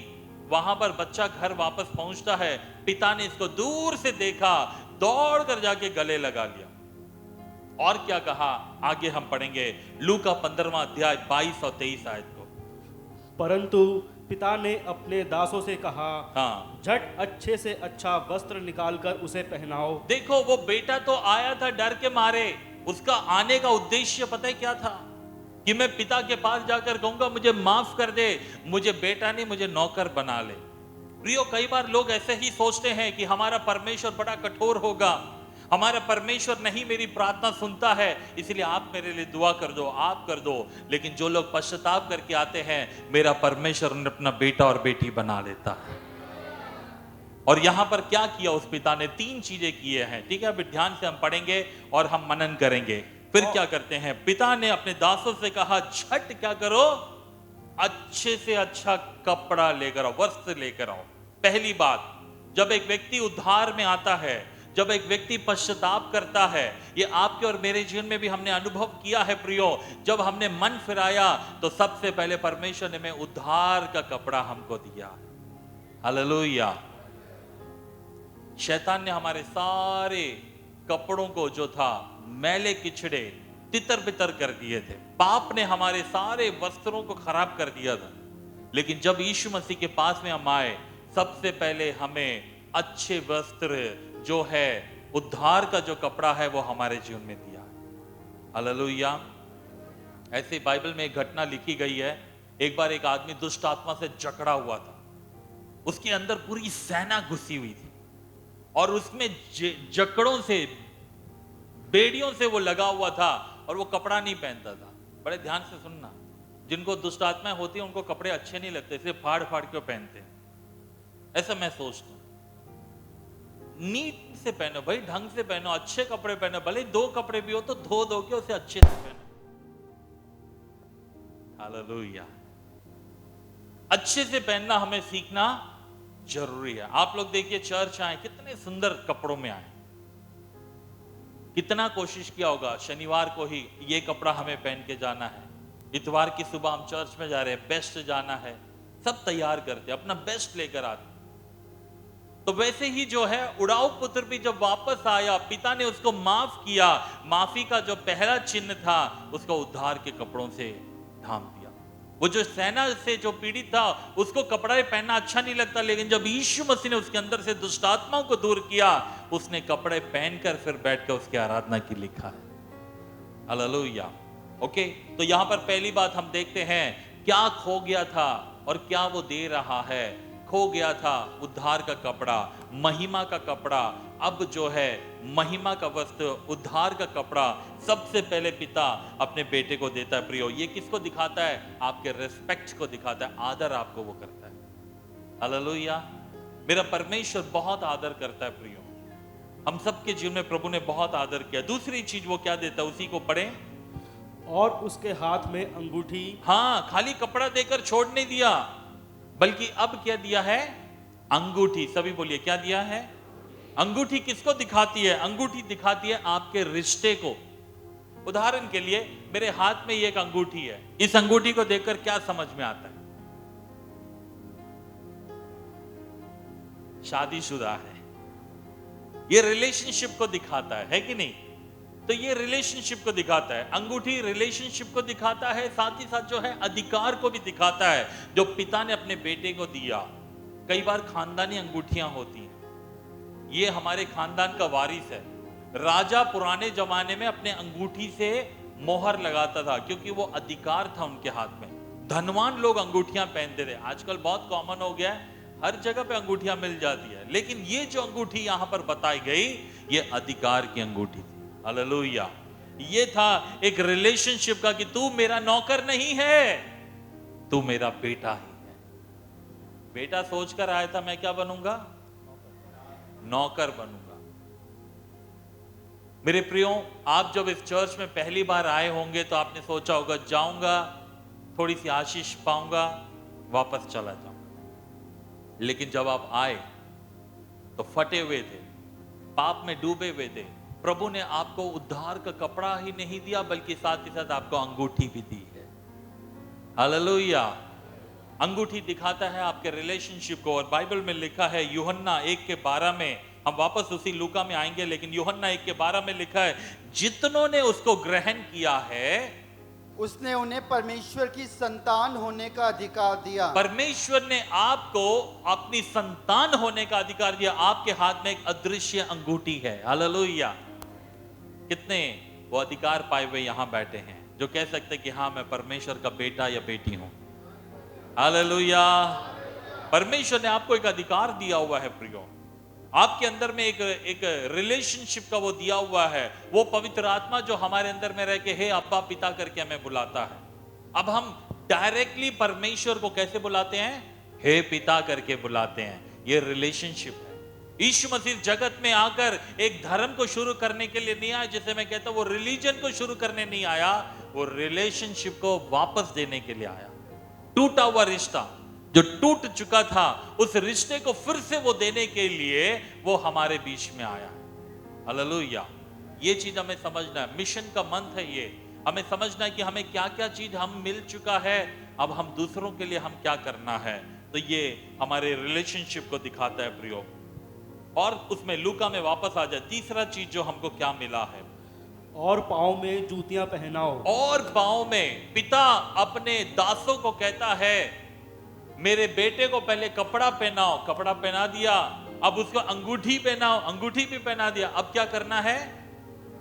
वहां पर बच्चा घर वापस पहुंचता है, पिता ने इसको दूर से देखा, दौड़ कर जाके गले लगा लिया। और क्या कहा आगे हम पढ़ेंगे, लूका 15वां अध्याय 22 और 23 आयत को। परंतु पिता ने अपने दासों से कहा, हाँ, झट अच्छे से अच्छा वस्त्र निकालकर उसे पहनाओ। देखो वो बेटा तो आया था डर के मारे, उसका आने का उद्देश्य पता है क्या था? कि मैं पिता के पास जाकर कहूंगा मुझे माफ कर दे, मुझे बेटा नहीं मुझे नौकर बना ले। प्रियो, कई बार लोग ऐसे ही सोचते हैं कि हमारा परमेश्वर बड़ा कठोर होगा, हमारा परमेश्वर नहीं मेरी प्रार्थना सुनता है, इसलिए आप मेरे लिए दुआ कर दो, आप कर दो। लेकिन जो लोग पश्चाताप करके आते हैं, मेरा परमेश्वर उन्हें अपना बेटा और बेटी बना लेता है। और यहां पर क्या किया उस पिता ने? 3 चीजें किए हैं, ठीक है? अभी ध्यान से हम पढ़ेंगे और हम मनन करेंगे। फिर क्या करते हैं? पिता ने अपने दासों से कहा, झट क्या करो, अच्छे से अच्छा कपड़ा लेकर आओ, वस्त्र लेकर आओ। पहली बात, जब एक व्यक्ति उद्धार में आता है, जब एक व्यक्ति पश्चाताप करता है, ये आपके और मेरे जीवन में भी हमने अनुभव किया है प्रियो। जब हमने मन फिराया तो सबसे पहले परमेश्वर ने हमें उद्धार का कपड़ा हमको दिया। हालेलुया। शैतान ने हमारे सारे कपड़ों को जो था मैले किचड़े तितर बितर कर दिए थे। पाप ने हमारे सारे वस्त्रों को खराब कर दिया था। लेकिन जब यीशु मसीह के पास में हम आए, सबसे पहले हमें अच्छे वस्त्र जो है, उद्धार का जो कपड़ा है, वो हमारे जीवन में दिया। हालेलुया। ऐसे बाइबल में एक घटना लिखी गई है। एक बार एक आदमी दुष्ट आत्मा से जकड़ा हुआ था, उसके अंदर पूरी सेना घुसी हुई थी और उसमें जकड़ों से, बेड़ियों से वो लगा हुआ था और वो कपड़ा नहीं पहनता था। बड़े ध्यान से सुनना, जिनको दुष्ट आत्माएं होती हैं उनको कपड़े अच्छे नहीं लगते, इसे फाड़ फाड़ के पहनते हैं। ऐसा मैं सोचता हूं, नीट से पहनो भाई, ढंग से पहनो, अच्छे कपड़े पहनो, भले 2 कपड़े भी हो तो धो के उसे अच्छे से पहनो। हालेलुया। अच्छे से पहनना हमें सीखना जरूरी है। आप लोग देखिए चर्च आए, कितने सुंदर कपड़ों में आए, कितना कोशिश किया होगा शनिवार को ही ये कपड़ा हमें पहन के जाना है, इतवार की सुबह हम चर्च में जा रहे हैं, बेस्ट जाना है, सब तैयार करते, अपना बेस्ट लेकर आते। तो वैसे ही जो है उड़ाऊ पुत्र भी जब वापस आया, पिता ने उसको माफ किया। माफी का जो पहला चिन्ह था, उसको उद्धार के कपड़ों से ढांप दिया। वो जो सेना से जो पीड़ित था, उसको कपड़े पहनना अच्छा नहीं लगता, लेकिन जब यीशु मसीह ने उसके अंदर से दुष्ट आत्माओं को दूर किया, उसने कपड़े पहनकर फिर बैठकर उसकी आराधना की, लिखा है। हालेलुया। ओके, तो यहां पर पहली बात हम देखते हैं, क्या खो गया था और क्या वो दे रहा है। खो गया था उद्धार का कपड़ा, महिमा का कपड़ा, अब जो है महिमा का वस्त्र, उद्धार का कपड़ा सबसे पहले पिता अपने बेटे को देता है। प्रियो, ये किसको दिखाता है? आपके रिस्पेक्ट को दिखाता है, आदर आपको वो करता है। हालेलुया। मेरा परमेश्वर बहुत आदर करता है प्रियो, हम सबके जीवन में प्रभु ने बहुत आदर किया। दूसरी चीज वो क्या देता है, उसी को पढ़े। और उसके हाथ में अंगूठी। हाँ, खाली कपड़ा देकर छोड़ नहीं दिया, बल्कि अब क्या दिया है? अंगूठी। सभी बोलिए, क्या दिया है? अंगूठी किसको दिखाती है? अंगूठी दिखाती है आपके रिश्ते को। उदाहरण के लिए मेरे हाथ में ये एक अंगूठी है, इस अंगूठी को देखकर क्या समझ में आता है? शादीशुदा है। ये रिलेशनशिप को दिखाता है कि नहीं? तो ये रिलेशनशिप को दिखाता है। अंगूठी रिलेशनशिप को दिखाता है, साथ ही साथ जो है अधिकार को भी दिखाता है जो पिता ने अपने बेटे को दिया। कई बार खानदानी अंगूठियां होती हैं, ये हमारे खानदान का वारिस है। राजा पुराने जमाने में अपने अंगूठी से मोहर लगाता था क्योंकि वो अधिकार था उनके हाथ में। धनवान लोग अंगूठियां पहनते थे। आजकल बहुत कॉमन हो गया है, हर जगह पे अंगूठियां मिल जाती है, लेकिन ये जो अंगूठी यहां पर बताई गई, ये अधिकार की अंगूठी थी। हालेलुया। ये था एक रिलेशनशिप का कि तू मेरा नौकर नहीं है, तू मेरा बेटा ही है। बेटा सोचकर आया था मैं क्या बनूंगा? नौकर बनूंगा। मेरे प्रियो, आप जब इस चर्च में पहली बार आए होंगे तो आपने सोचा होगा जाऊंगा, थोड़ी सी आशीष पाऊंगा, वापस चला जाऊंगा। लेकिन जब आप आए तो फटे हुए थे, पाप में डूबे हुए थे। प्रभु ने आपको उद्धार का कपड़ा ही नहीं दिया, बल्कि साथ ही साथ आपको अंगूठी भी दी है। हालेलुया। अंगूठी दिखाता है आपके रिलेशनशिप को। और बाइबल में लिखा है यूहन्ना 1:12 में, हम वापस उसी लूका में आएंगे, लेकिन यूहन्ना 1:12 में लिखा है, जितनों ने उसको ग्रहण किया है उसने उन्हें परमेश्वर की संतान होने का अधिकार दिया। परमेश्वर ने आपको अपनी संतान होने का अधिकार दिया। आपके हाथ में एक अदृश्य अंगूठी है। हालेलुया। कितने वो अधिकार पाए हुए यहां बैठे हैं जो कह सकते कि हाँ, मैं परमेश्वर का बेटा या बेटी हूं। हालेलुया। परमेश्वर ने आपको एक अधिकार दिया हुआ है प्रियो। आपके अंदर में एक रिलेशनशिप का वो दिया हुआ है। वो पवित्र आत्मा जो हमारे अंदर में रह के हे अब्बा पिता करके हमें बुलाता है। अब हम डायरेक्टली परमेश्वर को कैसे बुलाते हैं? हे पिता करके बुलाते हैं। ये रिलेशनशिप है। यीशु मसीह जगत में आकर एक धर्म को शुरू करने के लिए नहीं आया, जैसे मैं कहता हूं वो रिलीजन को शुरू करने नहीं आया, वो रिलेशनशिप को वापस देने के लिए आया। टूटा हुआ रिश्ता जो टूट चुका था, उस रिश्ते को फिर से वो देने के लिए वो हमारे बीच में आया। हालेलुया। ये चीज हमें समझना है। मिशन का मंत्र है ये। हमें समझना है कि हमें क्या क्या चीज हम मिल चुका है, अब हम दूसरों के लिए हम क्या करना है। तो ये हमारे रिलेशनशिप को दिखाता है प्रियो। और उसमें लूका में वापस आ जाए, तीसरा चीज जो हमको क्या मिला है, और पांव में जूतियां पहनाओ। और पांव में पिता अपने दासों को कहता है मेरे बेटे को पहले कपड़ा पहनाओ, कपड़ा पहना दिया, अब उसको अंगूठी पहनाओ, अंगूठी भी पहना दिया, अब क्या करना है?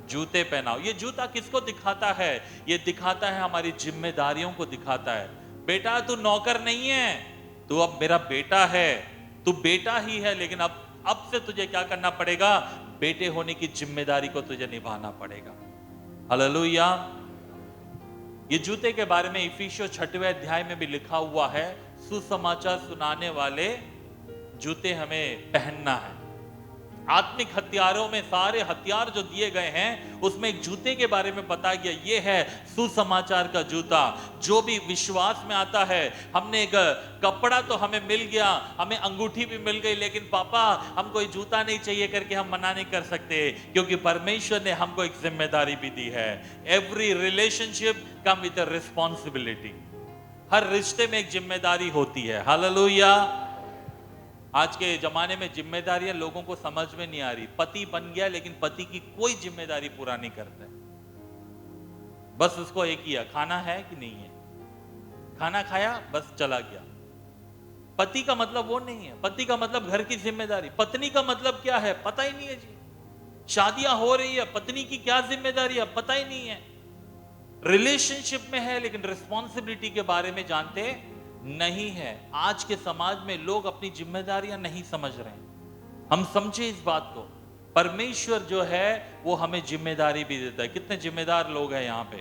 जूते पहनाओ। ये जूता किसको दिखाता है? ये दिखाता है हमारी जिम्मेदारियों को दिखाता है। बेटा तू नौकर नहीं है, तू अब मेरा बेटा है, तू बेटा ही है, लेकिन अब से तुझे क्या करना पड़ेगा? बेटे होने की जिम्मेदारी को तुझे निभाना पड़ेगा। हालेलुया। ये जूते के बारे में इफिसियों 6वें अध्याय में भी लिखा हुआ है, सुसमाचार सुनाने वाले जूते हमें पहनना है। आत्मिक हथियारों में सारे हथियार जो दिए गए हैं उसमें एक जूते के बारे में बताया गया, ये है सुसमाचार का जूता। जो भी विश्वास में आता है, हमने एक कपड़ा तो हमें मिल गया, हमें अंगूठी भी मिल गई, लेकिन पापा हमको ये जूता नहीं चाहिए करके हम मना नहीं कर सकते, क्योंकि परमेश्वर ने हमको एक जिम्मेदारी भी दी है। Every relationship come with a responsibility. हर रिश्ते में एक जिम्मेदारी होती है। हालेलुया। आज के जमाने में जिम्मेदारियां लोगों को समझ में नहीं आ रही। पति बन गया लेकिन पति की कोई जिम्मेदारी पूरा नहीं करता है। बस उसको एक ही है, खाना है कि नहीं है, खाना खाया बस चला गया। पति का मतलब वो नहीं है। पति का मतलब घर की जिम्मेदारी। पत्नी का मतलब क्या है पता ही नहीं है जी। शादियां हो रही है, पत्नी की क्या जिम्मेदारी है पता ही नहीं है। रिलेशनशिप में है लेकिन रिस्पॉन्सिबिलिटी के बारे में जानते नहीं है। आज के समाज में लोग अपनी जिम्मेदारियां नहीं समझ रहे हैं। हम समझे इस बात को। परमेश्वर जो है वो हमें जिम्मेदारी भी देता है। कितने जिम्मेदार लोग हैं यहाँ पे?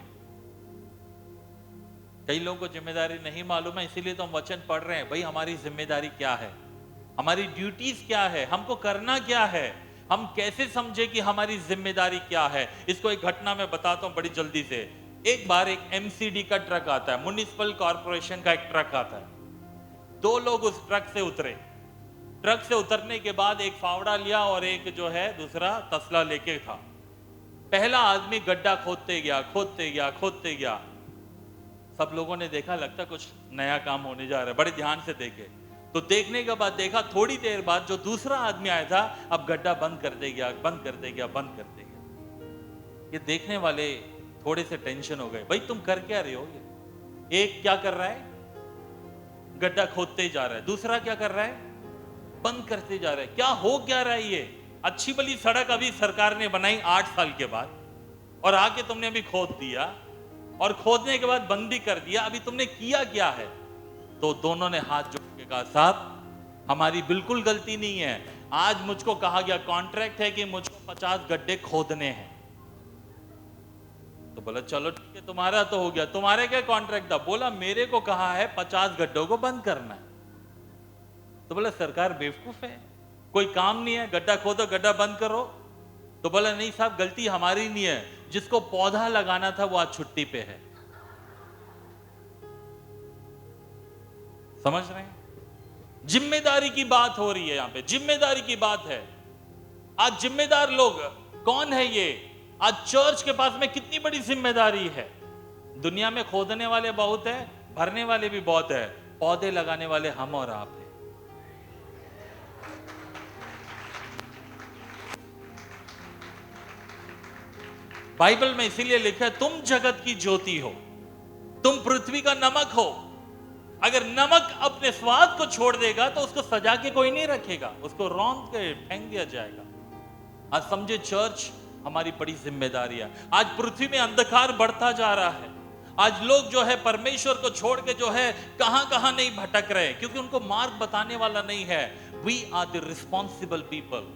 कई लोगों को जिम्मेदारी नहीं मालूम है, इसीलिए तो हम वचन पढ़ रहे हैं। भाई हमारी जिम्मेदारी क्या है, हमारी ड्यूटीज क्या है, हमको करना क्या है, हम कैसे समझे कि हमारी जिम्मेदारी क्या है। इसको एक घटना में बताता हूं बड़ी जल्दी से। एक बार एक एमसीडी का ट्रक आता है, म्युनिसिपल कॉर्पोरेशन का एक ट्रक आता है। दो लोग उस ट्रक से उतरे। ट्रक से उतरने के बाद एक फावड़ा लिया और एक जो है दूसरा तसला लेके था। पहला आदमी गड्ढा खोदते गया, खोदते गया, खोदते गया। सब लोगों ने देखा लगता कुछ नया काम होने जा रहा है, बड़े ध्यान से देखे। तो देखने के बाद देखा थोड़ी देर बाद जो दूसरा आदमी आया था अब गड्ढा बंद करते गया, बंद करते गया, बंद करते गया। ये देखने वाले थोड़े से टेंशन हो गए, भाई तुम कर क्या रहे हो? ये एक क्या कर रहा है, गड्ढा खोदते जा रहा है, दूसरा क्या कर रहा है, बंद करते जा रहा है। क्या हो क्या रहा है? ये अच्छी भली सड़क अभी सरकार ने बनाई 8 साल के बाद, और आके तुमने अभी खोद दिया, और खोदने के बाद बंद भी कर दिया, अभी तुमने किया क्या है? तो दोनों ने हाथ जोड़ के कहा साहब हमारी बिल्कुल गलती नहीं है, आज मुझको कहा गया, कॉन्ट्रैक्ट है कि मुझको 50 गड्ढे खोदने हैं। तो बोला चलो ठीक है, तुम्हारा तो हो गया, तुम्हारे क्या कॉन्ट्रैक्ट था? बोला मेरे को कहा है 50 गड्ढों को बंद करना है। तो बोला सरकार बेवकूफ है, कोई काम नहीं है, गड्ढा खोदो गड्ढा बंद करो। तो बोला नहीं साहब गलती हमारी नहीं है, जिसको पौधा लगाना था वो आज छुट्टी पे है। समझ रहे हैं? जिम्मेदारी की बात हो रही है यहां पे, जिम्मेदारी की बात है। आज जिम्मेदार लोग कौन है? ये आज चर्च के पास में कितनी बड़ी जिम्मेदारी है। दुनिया में खोदने वाले बहुत है, भरने वाले भी बहुत है, पौधे लगाने वाले हम और आप है। बाइबल में इसीलिए लिखा है तुम जगत की ज्योति हो, तुम पृथ्वी का नमक हो। अगर नमक अपने स्वाद को छोड़ देगा तो उसको सजा के कोई नहीं रखेगा, उसको रौंद के फेंक दिया जाएगा। आज समझे चर्च हमारी बड़ी जिम्मेदारी है। आज पृथ्वी में अंधकार बढ़ता जा रहा है। आज लोग जो है परमेश्वर को छोड़ के जो है कहां कहां नहीं भटक रहे, क्योंकि उनको मार्ग बताने वाला नहीं है। We are the responsible people.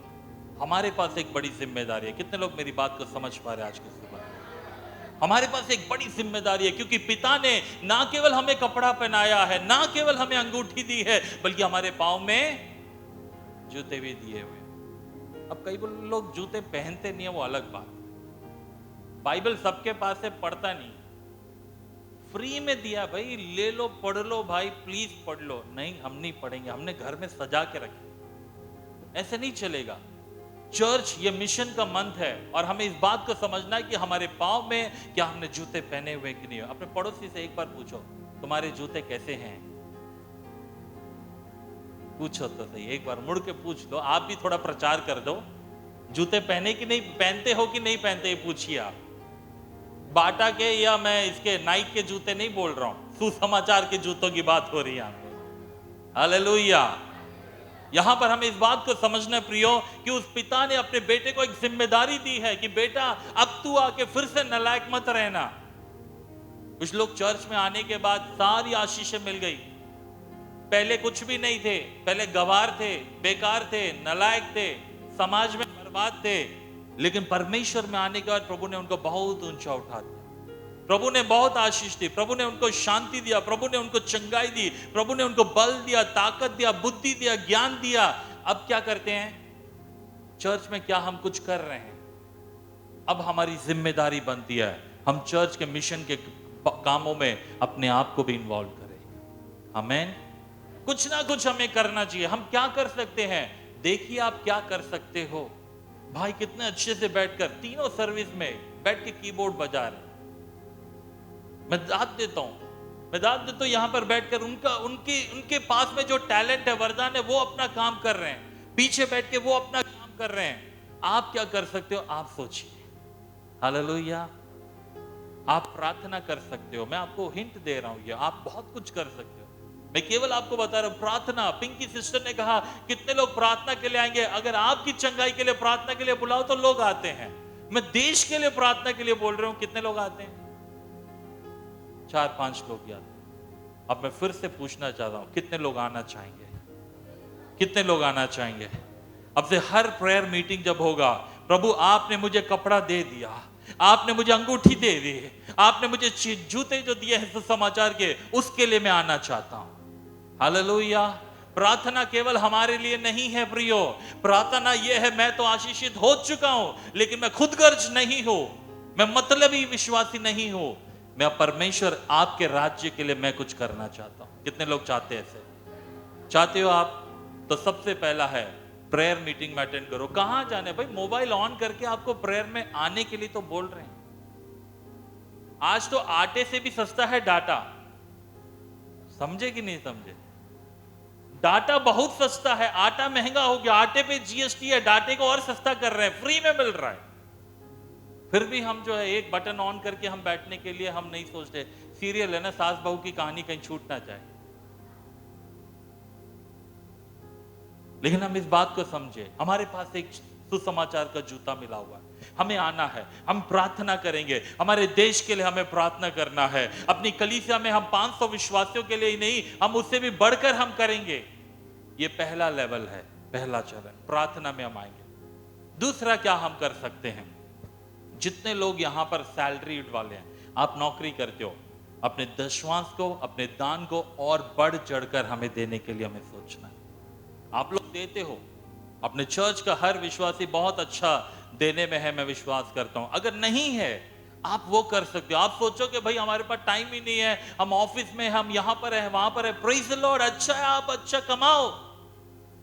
हमारे पास एक बड़ी जिम्मेदारी है। कितने लोग मेरी बात को समझ पा रहे हैं आज के सुबह? हमारे पास एक बड़ी जिम्मेदारी है, क्योंकि पिता ने ना केवल हमें कपड़ा पहनाया है, ना केवल हमें अंगूठी दी है, बल्कि हमारे पांव में जूते भी दिए हुए। अब कई लोग जूते पहनते नहीं है, वो अलग बात। बाइबल सबके पास है, पढ़ता नहीं। फ्री में दिया भाई, ले लो पढ़ लो भाई, प्लीज पढ़ लो। नहीं हम नहीं पढ़ेंगे, हमने घर में सजा के रखे। ऐसे नहीं चलेगा। चर्च ये मिशन का मंत्र है, और हमें इस बात को समझना है कि हमारे पांव में क्या हमने जूते पहने हुए कि नहीं। अपने पड़ोसी से एक बार पूछो तुम्हारे जूते कैसे हैं, पूछो तो सही, एक बार मुड़ के पूछ लो। आप भी थोड़ा प्रचार कर दो, जूते पहने कि नहीं, पहनते हो कि नहीं पहनते, ये पूछिए आप। बाटा के या मैं इसके नाइक के जूते नहीं बोल रहा हूं, सुसमाचार के जूतों की बात हो रही है यहाँ पे। हालेलुया। यहां पर हमें इस बात को समझना प्रियो कि उस पिता ने अपने बेटे को एक जिम्मेदारी दी है कि बेटा अब तू आके फिर से नालायक मत रहना। कुछ लोग चर्च में आने के बाद सारी आशीषें मिल गई, पहले कुछ भी नहीं थे, पहले गवार थे, बेकार थे, नालायक थे, समाज में बर्बाद थे, लेकिन परमेश्वर में आने के बाद प्रभु ने उनको बहुत ऊंचा उठा दिया। प्रभु ने बहुत आशीष दी, प्रभु ने उनको शांति दिया, प्रभु ने उनको चंगाई दी, प्रभु ने उनको बल दिया, ताकत दिया, बुद्धि दिया, ज्ञान दिया। अब क्या करते हैं चर्च में? क्या हम कुछ कर रहे हैं? अब हमारी जिम्मेदारी बनती है हम चर्च के मिशन के कामों में अपने आप को भी इन्वॉल्व करें। आमीन। कुछ ना कुछ हमें करना चाहिए। हम क्या कर सकते हैं? देखिए आप क्या कर सकते हो। भाई कितने अच्छे से बैठकर तीनों सर्विस में बैठ के कीबोर्ड बजा रहे। मैं दाद देता हूं यहां पर बैठकर उनके पास में जो टैलेंट है, वरदान है, वो अपना काम कर रहे हैं, पीछे बैठ के वो अपना काम कर रहे हैं। आप क्या कर सकते हो? आप सोचिए। हालेलुया। आप प्रार्थना कर सकते हो। मैं आपको हिंट दे रहा हूं, ये आप बहुत कुछ कर सकते हो। मैं केवल आपको बता रहा हूं प्रार्थना। पिंकी सिस्टर ने कहा कितने लोग प्रार्थना के लिए आएंगे? अगर आपकी चंगाई के लिए प्रार्थना के लिए बुलाओ तो लोग आते हैं। मैं देश के लिए प्रार्थना के लिए बोल रहा हूं, कितने लोग आते हैं? 4-5 लोग आते हैं। अब मैं फिर से पूछना चाहता हूं, कितने लोग आना चाहेंगे? कितने लोग आना चाहेंगे? अब से हर प्रेयर मीटिंग जब होगा प्रभु आपने मुझे कपड़ा दे दिया, आपने मुझे अंगूठी दे दी, आपने मुझे जूते जो दिए हैं सुसमाचार के, उसके लिए मैं आना चाहता हूं। हालेलुया। प्रार्थना केवल हमारे लिए नहीं है प्रियो, प्रार्थना यह है मैं तो आशीषित हो चुका हूं, लेकिन मैं खुदगर्ज नहीं हूं, मैं मतलबी विश्वासी नहीं हूं, मैं परमेश्वर आपके राज्य के लिए मैं कुछ करना चाहता हूं। कितने लोग चाहते हैं ऐसे? चाहते हो आप? तो सबसे पहला है प्रेयर मीटिंग में अटेंड करो। कहां जाने भाई, मोबाइल ऑन करके आपको प्रेयर में आने के लिए तो बोल रहे हैं। आज तो आटे से भी सस्ता है डाटा, समझे कि नहीं समझे? डाटा बहुत सस्ता है, आटा महंगा हो गया, आटे पे जीएसटी है, डाटे को और सस्ता कर रहे हैं, फ्री में मिल रहा है। फिर भी हम जो है एक बटन ऑन करके हम बैठने के लिए हम नहीं सोचते। सीरियल है ना, सास बहू की कहानी कहीं छूट ना जाए। लेकिन हम इस बात को समझे, हमारे पास एक सुसमाचार का जूता मिला हुआ है, हमें आना है, हम प्रार्थना करेंगे, हमारे देश के लिए हमें प्रार्थना करना है, अपनी कलीसिया में हम 500 विश्वासियों के लिए ही नहीं, हम उससे भी बढ़कर हम करेंगे। ये पहला लेवल है, पहला चरण, प्रार्थना में हम आएंगे। दूसरा क्या हम कर सकते हैं? जितने लोग यहां पर सैलरीड वाले हैं, आप नौकरी करते हो, अपने दशवांश को, अपने दान को और बढ़ चढ़कर हमें देने के लिए हमें सोचना है। आप लोग देते हो, अपने चर्च का हर विश्वासी बहुत अच्छा देने में है, मैं विश्वास करता हूं। अगर नहीं है, आप वो कर सकते हो। आप सोचो कि भाई हमारे पास टाइम ही नहीं है, हम ऑफिस में, हम यहां पर है, वहां पर है। प्रेज द लॉर्ड, अच्छा है, आप अच्छा कमाओ,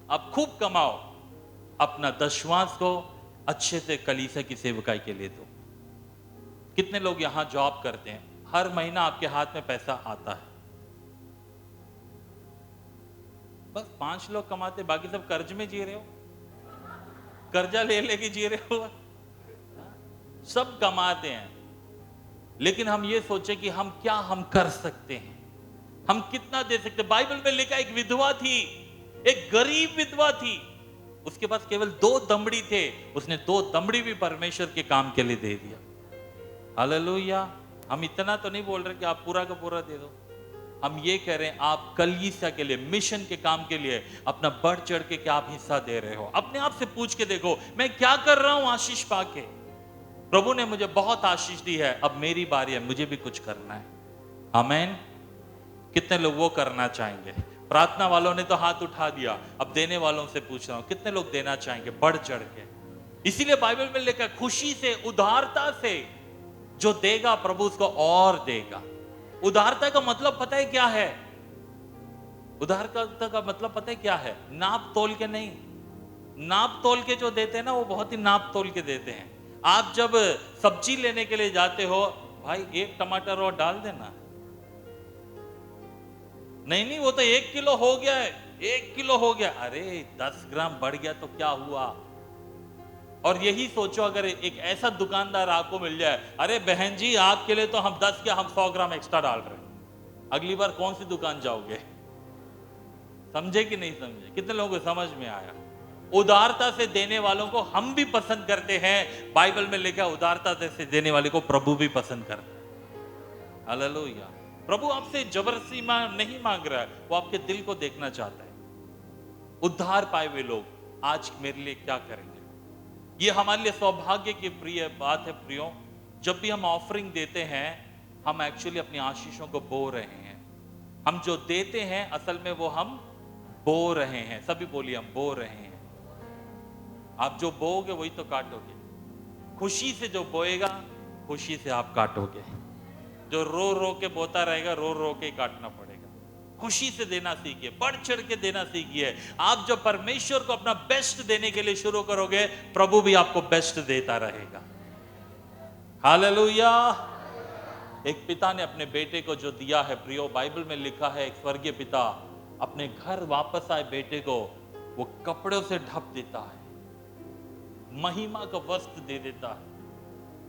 आप खूब कमाओ, अपना दशवांश को अच्छे से कलीसिया की सेवकाई के लिए दो। कितने लोग यहां जॉब करते हैं, हर महीना आपके हाथ में पैसा आता है, बस 5 लोग कमाते, बाकी सब कर्ज में जी रहे हो, कर्जा ले लेके जी रहे हो। सब कमाते हैं, लेकिन हम ये सोचे कि हम क्या हम कर सकते हैं, हम कितना दे सकते। बाइबल में लिखा एक विधवा थी, एक गरीब विधवा थी, उसके पास केवल 2 दमड़ी थे, उसने 2 दमड़ी भी परमेश्वर के काम के लिए दे दिया। हालेलुया। हम इतना तो नहीं बोल रहे कि आप पूरा का पूरा दे दो, हम ये कह रहे हैं आप कलीसिया के लिए, मिशन के काम के लिए अपना बढ़ चढ़ के क्या आप हिस्सा दे रहे हो। अपने आप से पूछ के देखो, मैं क्या कर रहा हूं आशीष पाके? प्रभु ने मुझे बहुत आशीष दी है, अब मेरी बारी है, मुझे भी कुछ करना है। आमीन। कितने लोग वो करना चाहेंगे? प्रार्थना वालों ने तो हाथ उठा दिया, अब देने वालों से पूछ रहा हूं, कितने लोग देना चाहेंगे बढ़ चढ़ के? इसीलिए बाइबल में लिखा, खुशी से, उदारता से जो देगा प्रभु उसको और देगा। उदारता का मतलब पता है क्या है? उदारता का मतलब पता है क्या है? नाप तोल के नहीं, नाप तोल के जो देते हैं ना, वो बहुत ही नाप तोल के देते हैं। आप जब सब्जी लेने के लिए जाते हो, भाई 1 टमाटर और डाल देना, नहीं वो तो 1 किलो हो गया है, 1 किलो हो गया, अरे 10 ग्राम बढ़ गया तो क्या हुआ? और यही सोचो अगर एक ऐसा दुकानदार आपको मिल जाए, अरे बहन जी आपके लिए तो हम 10 क्या, हम 100 ग्राम एक्स्ट्रा डाल रहे हैं, अगली बार कौन सी दुकान जाओगे? समझे कि नहीं समझे? कितने लोगों को समझ में आया? उदारता से देने वालों को हम भी पसंद करते हैं। बाइबल में लिखा है उदारता से देने वाले को प्रभु भी पसंद करता है। हालेलुया। प्रभु आपसे जबरदस्ती नहीं मांग रहा है, वो आपके दिल को देखना चाहता है। उद्धार पाए हुए लोग आज मेरे लिए क्या करेंगे? ये हमारे लिए सौभाग्य की प्रिय बात है प्रियो। जब भी हम ऑफरिंग देते हैं, हम एक्चुअली अपनी आशीषों को बो रहे हैं। हम जो देते हैं असल में वो हम बो रहे हैं। सभी बोलिए, हम बो रहे हैं। आप जो बोओगे वही तो काटोगे। खुशी से जो बोएगा, खुशी से आप काटोगे। जो रो रो के बोता रहेगा, रो रो के काटना पड़ेगा। खुशी से देना सीखिए, बढ़ चढ़ के देना सीखिए। आप जब परमेश्वर को अपना बेस्ट देने के लिए शुरू करोगे, प्रभु भी आपको बेस्ट देता रहेगा। हालेलुया। एक पिता ने अपने बेटे को जो दिया है प्रियो, बाइबल में लिखा है, एक स्वर्गीय पिता अपने घर वापस आए बेटे को वो कपड़ों से ढक देता है, महिमा का वस्त्र दे देता है,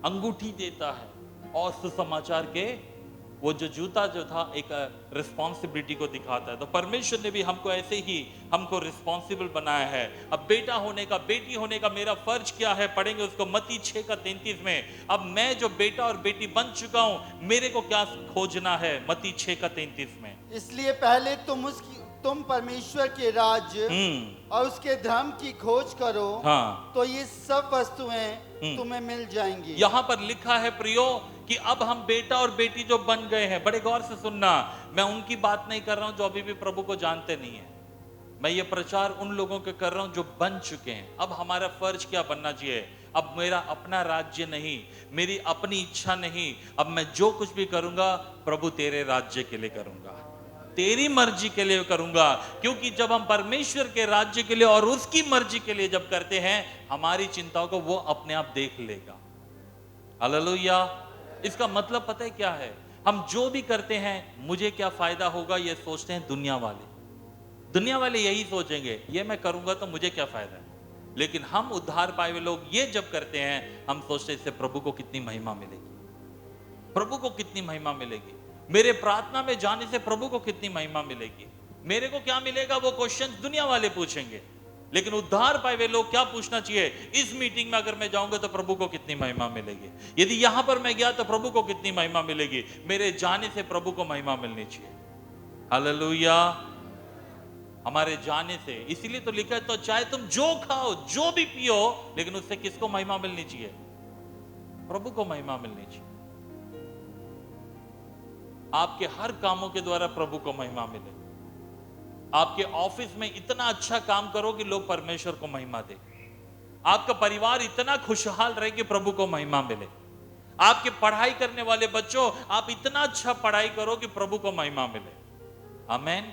अंगूठी देता है, और सुसमाचार के वो जो जूता जो था एक रिस्पॉन्सिबिलिटी को दिखाता है। तो परमेश्वर ने भी हमको ऐसे ही हमको रिस्पॉन्सिबल बनाया है। अब बेटा होने का, बेटी होने का मेरा फर्ज क्या है, पढ़ेंगे उसको मत्ती 6:33 में। अब मैं जो बेटा और बेटी बन चुका हूं, मेरे को क्या खोजना है? मत्ती 6:33 में, इसलिए पहले तुम तुम परमेश्वर के राज्य और उसके धर्म की खोज करो, हाँ, तो ये सब वस्तुएं तुम्हें मिल जाएंगी। यहां पर लिखा है प्रियो कि अब हम बेटा और बेटी जो बन गए हैं, बड़े गौर से सुनना, मैं उनकी बात नहीं कर रहा हूं जो अभी भी प्रभु को जानते नहीं है। मैं ये प्रचार उन लोगों के कर रहा हूं जो बन चुके हैं। अब हमारा फर्ज क्या बनना चाहिए? अब मेरा अपना राज्य नहीं, मेरी अपनी इच्छा नहीं, अब मैं जो कुछ भी करूंगा प्रभु तेरे राज्य के लिए करूंगा, तेरी मर्जी के लिए करूंगा। क्योंकि जब हम परमेश्वर के राज्य के लिए और उसकी मर्जी के लिए जब करते हैं, हमारी चिंताओं को वो अपने आप देख लेगा। हालेलुया। इसका मतलब पता है क्या है? हम जो भी करते हैं मुझे क्या फायदा होगा ये सोचते हैं दुनिया वाले। दुनिया वाले यही सोचेंगे, ये मैं करूंगा तो मुझे क्या फायदा है। लेकिन हम उद्धार पाए हुए लोग ये जब करते हैं, हम सोचते हैं इससे प्रभु को कितनी महिमा मिलेगी, प्रभु को कितनी महिमा मिलेगी, मेरे प्रार्थना में जाने से प्रभु को कितनी महिमा मिलेगी, मेरे को क्या मिलेगा, वो क्वेश्चन दुनिया वाले पूछेंगे। लेकिन उद्धार पाए हुए लोग क्या पूछना चाहिए? इस मीटिंग में अगर मैं जाऊंगा तो प्रभु को कितनी महिमा मिलेगी, यदि यहां पर मैं गया तो प्रभु को कितनी महिमा मिलेगी, मेरे जाने से प्रभु को महिमा मिलनी चाहिए। हालेलुया। हमारे जाने से, इसीलिए तो लिखा है, तो चाहे तुम जो खाओ जो भी पियो, लेकिन उससे किसको महिमा मिलनी चाहिए? प्रभु को महिमा मिलनी चाहिए। आपके हर कामों के द्वारा प्रभु को महिमा मिले। आपके ऑफिस में इतना अच्छा काम करो कि लोग परमेश्वर को महिमा दे। आपका परिवार इतना खुशहाल रहे कि प्रभु को महिमा मिले। आपके पढ़ाई करने वाले बच्चों, आप इतना अच्छा पढ़ाई करो कि प्रभु को महिमा मिले। आमीन।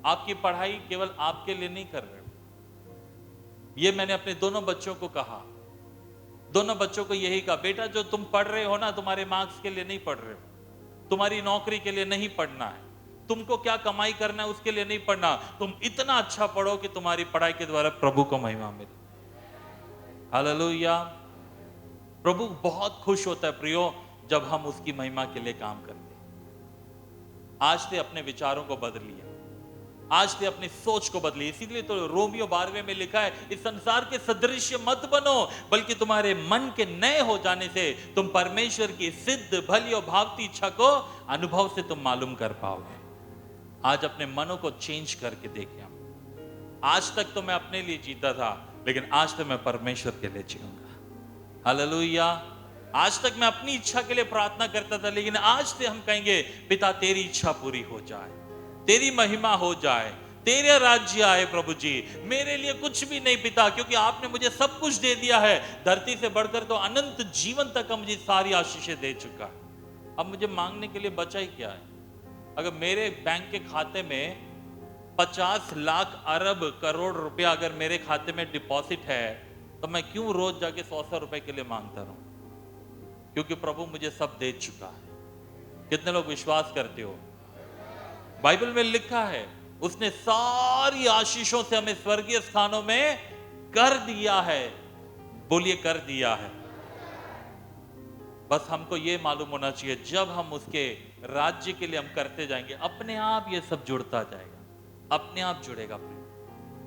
आपकी पढ़ाई केवल आपके लिए नहीं कर रहे हो। ये मैंने अपने दोनों बच्चों को कहा, दोनों बच्चों को यही कहा, बेटा जो तुम पढ़ रहे हो ना, तुम्हारे मार्क्स के लिए नहीं पढ़ रहे हो, तुम्हारी नौकरी के लिए नहीं पढ़ना है, तुमको क्या कमाई करना है उसके लिए नहीं पढ़ना, तुम इतना अच्छा पढ़ो कि तुम्हारी पढ़ाई के द्वारा प्रभु को महिमा मिले। हालेलुया। प्रभु बहुत खुश होता है प्रियो जब हम उसकी महिमा के लिए काम करते हैं। आज से अपने विचारों को बदलिए, आज से अपनी सोच को बदलिए। इसीलिए तो रोमियो 12वें में लिखा है, इस संसार के सदृश्य मत बनो, बल्कि तुम्हारे मन के नए हो जाने से तुम परमेश्वर की सिद्ध भली और भावती इच्छा को अनुभव से तुम मालूम कर पाओगे। आज अपने मनों को चेंज करके देखें। आज तक तो मैं अपने लिए जीता था, लेकिन आज तो मैं परमेश्वर के लिए जीऊंगा। हालेलुया। आज तक मैं अपनी इच्छा के लिए प्रार्थना करता था, लेकिन आज से हम कहेंगे, पिता तेरी इच्छा पूरी हो जाए, तेरी महिमा हो जाए, तेरे राज्य आए प्रभु जी। मेरे लिए कुछ भी नहीं पिता, क्योंकि आपने मुझे सब कुछ दे दिया है। धरती से बढ़कर तो अनंत जीवन तक मुझे सारी आशीषें दे चुका है। अब मुझे मांगने के लिए बचा ही क्या है? अगर मेरे बैंक के खाते में 50 लाख अरब करोड़ रुपया अगर मेरे खाते में डिपॉजिट है, तो मैं क्यों रोज जाके 100 रुपए के लिए मांगता रहूं? क्योंकि प्रभु मुझे सब दे चुका है। कितने लोग विश्वास करते हो? बाइबल में लिखा है, उसने सारी आशीषों से हमें स्वर्गीय स्थानों में कर दिया है। बोलिए, कर दिया है। बस हमको यह मालूम होना चाहिए, जब हम उसके राज्य के लिए हम करते जाएंगे, अपने आप ये सब जुड़ता जाएगा, अपने आप जुड़ेगा।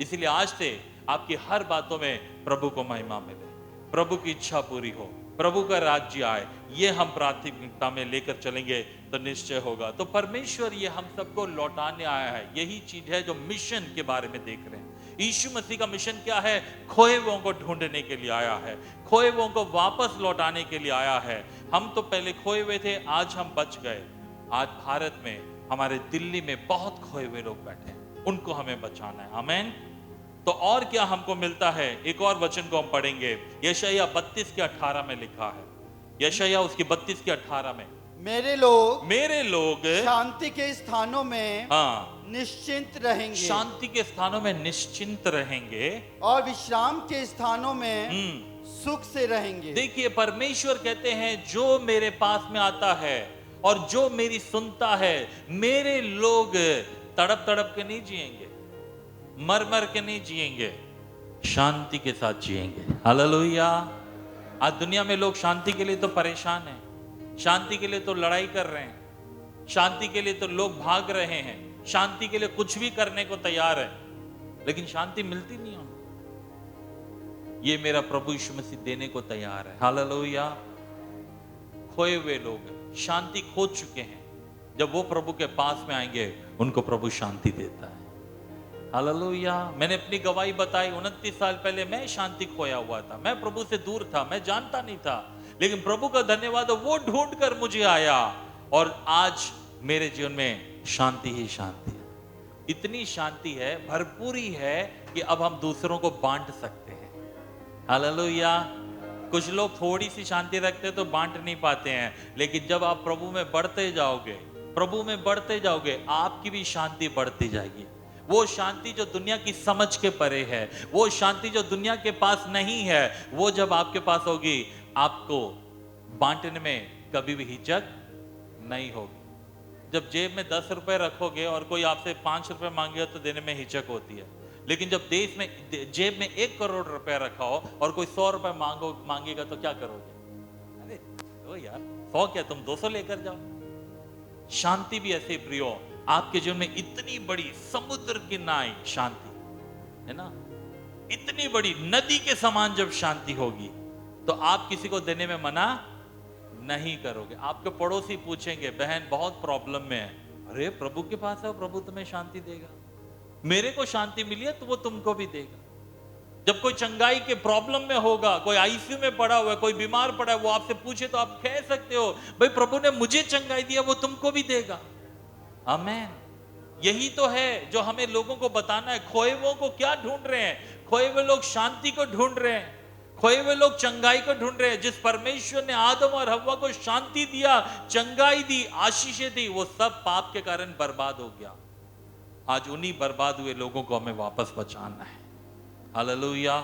इसीलिए आज से आपकी हर बातों में प्रभु को महिमा मिले, प्रभु की इच्छा पूरी हो, प्रभु का राज्य आए, ये हम प्राथमिकता में लेकर चलेंगे तो निश्चय होगा। तो परमेश्वर ये हम सबको लौटाने आया है। यही चीज है जो मिशन के बारे में देख रहे हैं। यीशु मसीह का मिशन क्या है? खोए हुओं को ढूंढने के लिए आया है, खोए हुओं को वापस लौटाने के लिए आया है। हम तो पहले खोए हुए थे, आज हम बच गए। आज भारत में, हमारे दिल्ली में बहुत खोए हुए लोग बैठे हैं, उनको हमें बचाना है। आमीन। तो और क्या हमको मिलता है? एक और वचन को हम पढ़ेंगे, यशायाह 32 के 18 में लिखा है। यशायाह उसकी 32 के 18 में, मेरे लोग शांति के स्थानों में निश्चिंत रहेंगे, शांति के स्थानों में निश्चिंत रहेंगे, और विश्राम के स्थानों में सुख से रहेंगे। देखिए, परमेश्वर कहते हैं, जो मेरे पास में आता है और जो मेरी सुनता है, मेरे लोग तड़प तड़प के नहीं जिएंगे, मर मर के नहीं जिएंगे, शांति के साथ जिएंगे। हालेलुया। आज दुनिया में लोग शांति के लिए तो परेशान हैं, शांति के लिए तो लड़ाई कर रहे हैं, शांति के लिए तो लोग भाग रहे हैं, शांति के लिए कुछ भी करने को तैयार है, लेकिन शांति मिलती नहीं है। ये मेरा प्रभु यीशु मसीह देने को तैयार है। हालेलुया। खोए हुए लोग शांति खो चुके हैं, जब वो प्रभु के पास में आएंगे उनको प्रभु शांति देता है। हालेलुया। मैंने अपनी गवाही बताई, 29 साल पहले मैं शांति खोया हुआ था, मैं प्रभु से दूर था, मैं जानता नहीं था, लेकिन प्रभु का धन्यवाद वो ढूंढ कर मुझे आया और आज मेरे जीवन में शांति ही शांति है। इतनी शांति है, भरपूरी है कि अब हम दूसरों को बांट सकते हैं। हालेलुया। कुछ लोग थोड़ी सी शांति रखते तो बांट नहीं पाते हैं, लेकिन जब आप प्रभु में बढ़ते जाओगे, प्रभु में बढ़ते जाओगे, आपकी भी शांति बढ़ती जाएगी। वो शांति जो दुनिया की समझ के परे है, वो शांति जो दुनिया के पास नहीं है, वो जब आपके पास होगी, आपको बांटने में कभी भी हिचक नहीं होगी। जब जेब में 10 रुपए रखोगे और कोई आपसे 5 रुपए मांगेगा तो देने में हिचक होती है, लेकिन जब देश में जेब में 1 करोड़ रुपया रखा हो और कोई 100 रुपए मांगेगा तो क्या करोगे? अरे ओ यार 100 क्या, तुम 200 लेकर जाओ। शांति भी ऐसे प्रियो, आपके जीवन में इतनी बड़ी समुद्र की नाई शांति है ना, इतनी बड़ी नदी के समान जब शांति होगी तो आप किसी को देने में मना नहीं करोगे। आपके पड़ोसी पूछेंगे, बहन बहुत प्रॉब्लम में है, अरे प्रभु के पास है, प्रभु तुम्हें शांति देगा। मेरे को शांति मिली है तो वो तुमको भी देगा। जब कोई चंगाई के प्रॉब्लम में होगा, कोई आईसीयू में पड़ा हुआ है, कोई बीमार पड़ा है, वो आपसे पूछे तो आप कह सकते हो, भाई प्रभु ने मुझे चंगाई दिया, वो तुमको भी देगा। आमेन। यही तो है जो हमें लोगों को बताना है। खोए हुओं को क्या ढूंढ रहे हैं? खोए हुए लोग शांति को ढूंढ रहे हैं, खोए हुए लोग चंगाई को ढूंढ रहे हैं। जिस परमेश्वर ने आदम और हव्वा को शांति दिया, चंगाई दी, आशीषें दी, वो सब पाप के कारण बर्बाद हो गया। आज उन्हीं बर्बाद हुए लोगों को हमें वापस बचाना है। हालेलुया।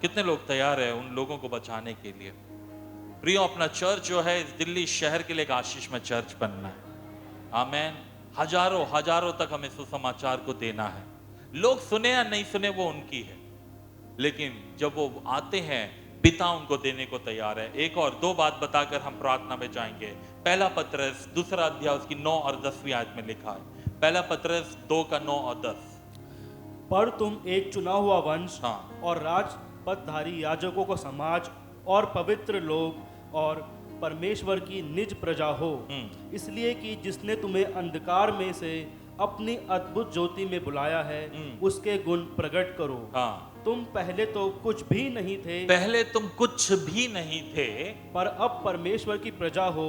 कितने लोग तैयार हैं उन लोगों को बचाने के लिए? प्रियो, अपना चर्च जो है इस दिल्ली शहर के लिए एक आशीष में चर्च बनना है। आमेन। हजारों हजारों तक हमें सुसमाचार को देना है। लोग सुने या नहीं सुने वो उनकी है, लेकिन जब वो आते हैं पिता उनको देने को तैयार है। एक और 2 बात बताकर हम प्रार्थना में जाएंगे। पहला पत्रस 2 अध्याय उसकी 9 और 10वीं आयत में लिखा है। पहला पत्रस 2 का 9 और 10। पर तुम एक चुना हुआ वंश और राजपदधारी याजकों को समाज और पवित्र लोग और परमेश्वर की निज प्रजा हो, इसलिए कि जिसने तुम्हें अंधकार में से अपनी अद्भुत ज्योति में बुलाया है, उसके गुण प्रकट करो। तुम पहले तो कुछ भी नहीं थे, पहले तुम कुछ भी नहीं थे, पर अब परमेश्वर की प्रजा हो।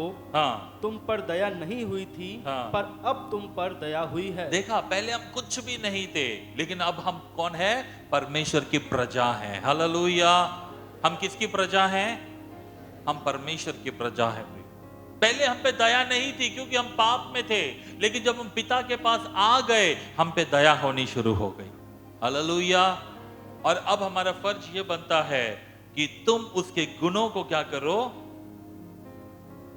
तुम पर दया नहीं हुई थी, पर अब तुम पर दया हुई है। देखा, पहले हम कुछ भी नहीं थे, लेकिन अब हम कौन है? परमेश्वर की प्रजा हैं। हालेलुया। हम किसकी प्रजा हैं? हम परमेश्वर की प्रजा हैं। पहले हम पे दया नहीं थी क्योंकि हम पाप में थे, लेकिन जब हम पिता के पास आ गए, हम पे दया होनी शुरू हो गई। हालेलुया। और अब हमारा फर्ज ये बनता है कि तुम उसके गुणों को क्या करो?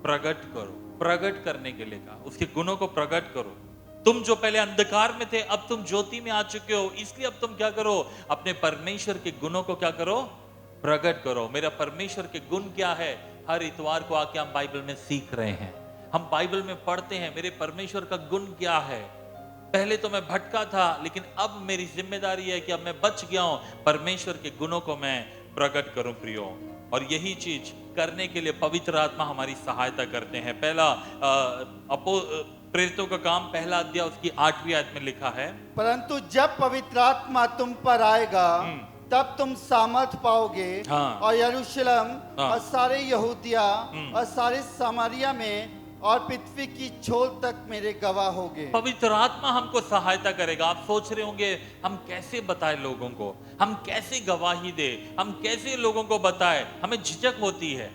प्रकट करो। प्रकट करने के लिए कहा, उसके गुणों को प्रकट करो। तुम जो पहले अंधकार में थे, अब तुम ज्योति में आ चुके हो, इसलिए अब तुम क्या करो? अपने परमेश्वर के गुणों को क्या करो? प्रकट करो। मेरा परमेश्वर के गुण क्या है? हर इतवार को आके हम बाइबल में सीख रहे हैं, हम बाइबल में पढ़ते हैं, मेरे परमेश्वर का गुण क्या है। पहले तो मैं भटका था, लेकिन अब मेरी जिम्मेदारी है कि अब मैं बच गया हूं, परमेश्वर के गुणों को मैं प्रकट करूं प्रियो। और यही चीज करने के लिए पवित्र आत्मा हमारी सहायता करते हैं। पहला प्रेरितों का काम 1 अध्याय उसकी 8वीं आयत में लिखा है, परंतु जब पवित्र आत्मा तुम पर आएगा तब तुम सामर्थ पाओगे, और यरूशलेम और सारे यहूदिया और सारे सामरिया में और पृथ्वी की छोर तक मेरे गवाह होगे। पवित्र आत्मा हमको सहायता करेगा। आप सोच रहे होंगे हम कैसे बताएं लोगों को, हम कैसे गवाही दे, हम कैसे लोगों को बताएं। हमें झिझक होती है,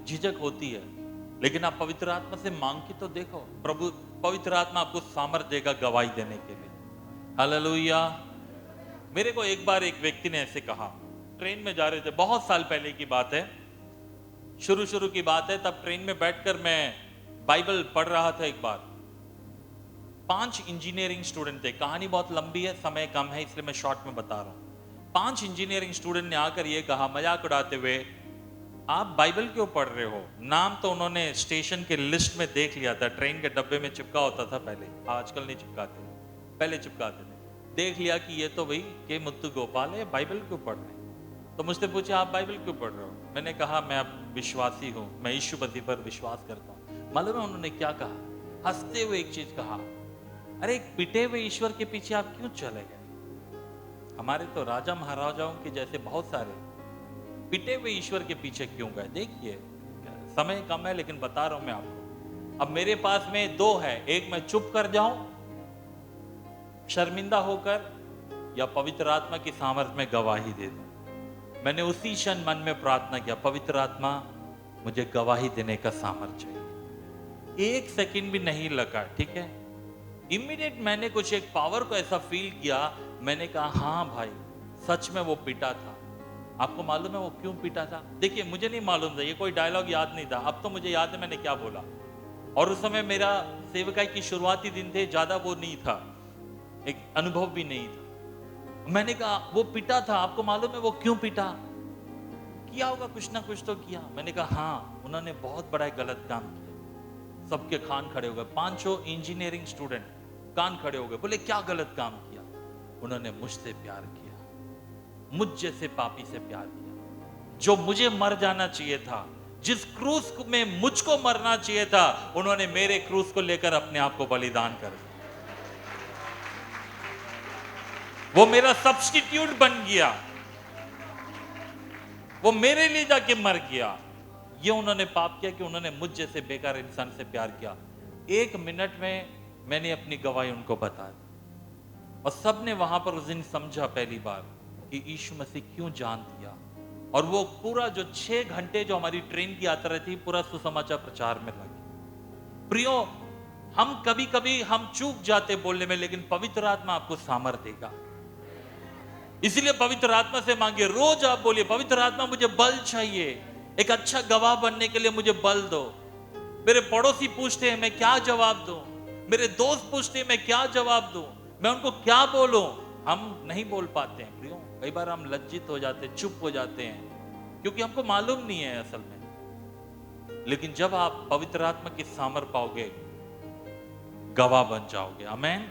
झिझक होती है, लेकिन आप पवित्र आत्मा से मांग के तो देखो, प्रभु पवित्र आत्मा आपको सामर्थ देगा गवाही देने के लिए। हालेलुया। मेरे को एक बार एक व्यक्ति ने ऐसे कहा, ट्रेन में जा रहे थे, बहुत साल पहले की बात है, शुरू की बात है, तब ट्रेन में बैठकर मैं बाइबल पढ़ रहा था। एक बार 5 इंजीनियरिंग स्टूडेंट थे। कहानी बहुत लंबी है, समय कम है, इसलिए मैं शॉर्ट में बता रहा हूं। 5 इंजीनियरिंग स्टूडेंट ने आकर ये कहा मजाक उड़ाते हुए, आप बाइबल क्यों पढ़ रहे हो? नाम तो उन्होंने स्टेशन के लिस्ट में देख लिया था, ट्रेन के डब्बे में चिपका होता था पहले, आजकल नहीं चिपकाते, पहले चिपकाते थे। देख लिया कि ये तो भाई के मुत्तु गोपाल है, बाइबल क्यों पढ़ रहे हैं। तो मुझसे पूछे आप बाइबल क्यों पढ़ रहे हो? मैंने कहा मैं अब विश्वासी हूँ, मैं यीशु मसीह पर विश्वास करता हूँ, मालूम है उन्होंने क्या कहा? हंसते हुए एक चीज कहा, अरे एक पिटे हुए ईश्वर के पीछे आप क्यों चले गए? हमारे तो राजा महाराजाओं के जैसे बहुत सारे पिटे हुए ईश्वर के पीछे क्यों गए? देखिए समय कम है लेकिन बता रहा हूं मैं आपको। अब मेरे पास में दो है, एक मैं चुप कर जाऊं शर्मिंदा होकर, या पवित्र आत्मा की सामर्थ्य में गवाही दे दूं। मैंने उसी क्षण मन में प्रार्थना किया, पवित्र आत्मा मुझे गवाही देने का सामर्थ्य चाहिए। एक सेकंड भी नहीं लगा, ठीक है, इमीडिएट मैंने कुछ एक पावर को ऐसा फील किया। मैंने कहा हाँ भाई सच में वो पिटा था। आपको मालूम है वो क्यों पिटा था? देखिए मुझे नहीं मालूम था, ये कोई डायलॉग याद नहीं था, अब तो मुझे याद है मैंने क्या बोला। और उस समय मेरा सेवकाई की शुरुआती दिन थे, ज्यादा वो नहीं था, एक अनुभव भी नहीं था। मैंने कहा वो पिटा था, आपको मालूम है वो क्यों पिटा? किया होगा कुछ ना कुछ तो किया। मैंने कहा हाँ उन्होंने बहुत बड़ा गलत काम किया। सबके कान खड़े हो गए, 500 इंजीनियरिंग स्टूडेंट कान खड़े हो गए, बोले क्या गलत काम किया? उन्होंने मुझसे प्यार किया, मुझ जैसे पापी से प्यार किया। जो मुझे मर जाना चाहिए था, जिस क्रूस में मुझको मरना चाहिए था, उन्होंने मेरे क्रूस को लेकर अपने आप को बलिदान कर दिया। वो मेरा सब्स्टिट्यूट बन गया, वो मेरे लिए जाके मर गया। ये उन्होंने पाप किया कि उन्होंने मुझ जैसे बेकार इंसान से प्यार किया। 1 मिनट में मैंने अपनी गवाही उनको बता दी और सबने वहां पर उस दिन समझा पहली बार कि यीशु मसीह क्यों जान दिया। और वो पूरा जो 6 घंटे जो हमारी ट्रेन की यात्रा थी, पूरा सुसमाचार प्रचार में लगी। प्रियो, हम कभी कभी हम चूक जाते बोलने में, लेकिन पवित्र आत्मा आपको सामर्थ्य देगा। इसलिए पवित्र आत्मा से मांगिए, रोज आप बोलिए पवित्र आत्मा मुझे बल चाहिए, एक अच्छा गवाह बनने के लिए मुझे बल दो। मेरे पड़ोसी पूछते हैं मैं क्या जवाब दूं, मेरे दोस्त पूछते हैं मैं क्या जवाब दूं, मैं उनको क्या बोलूं? हम नहीं बोल पाते हैं प्रियो, कई बार हम लज्जित हो जाते हैं, चुप हो जाते हैं, क्योंकि हमको मालूम नहीं है असल में। लेकिन जब आप पवित्र आत्मा की सामर्थ पाओगे, गवाह बन जाओगे। आमीन।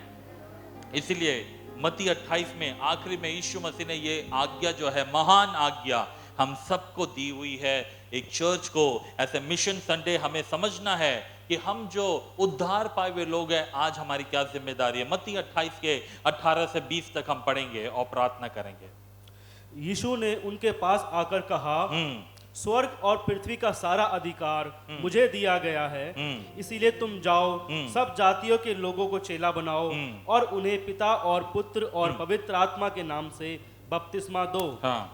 इसलिए मत्ती 28 में आखिरी में यीशु मसीह ने ये आज्ञा जो है, महान आज्ञा हम सबको दी हुई है। एक चर्च को ऐसे मिशन संडे हमें समझना है कि हम जो उद्धार पाए हुए लोग हैं, आज हमारी क्या जिम्मेदारी है। मत्ती 28 के 18 से 20 तक हम पढ़ेंगे और प्रार्थना करेंगे। यीशु ने उनके पास आकर कहा, स्वर्ग और पृथ्वी का सारा अधिकार मुझे दिया गया है, इसीलिए तुम जाओ, सब जातियों के लोगों को चेला बनाओ और उन्हें पिता और पुत्र और पवित्र आत्मा के नाम से बपतिस्मा दो।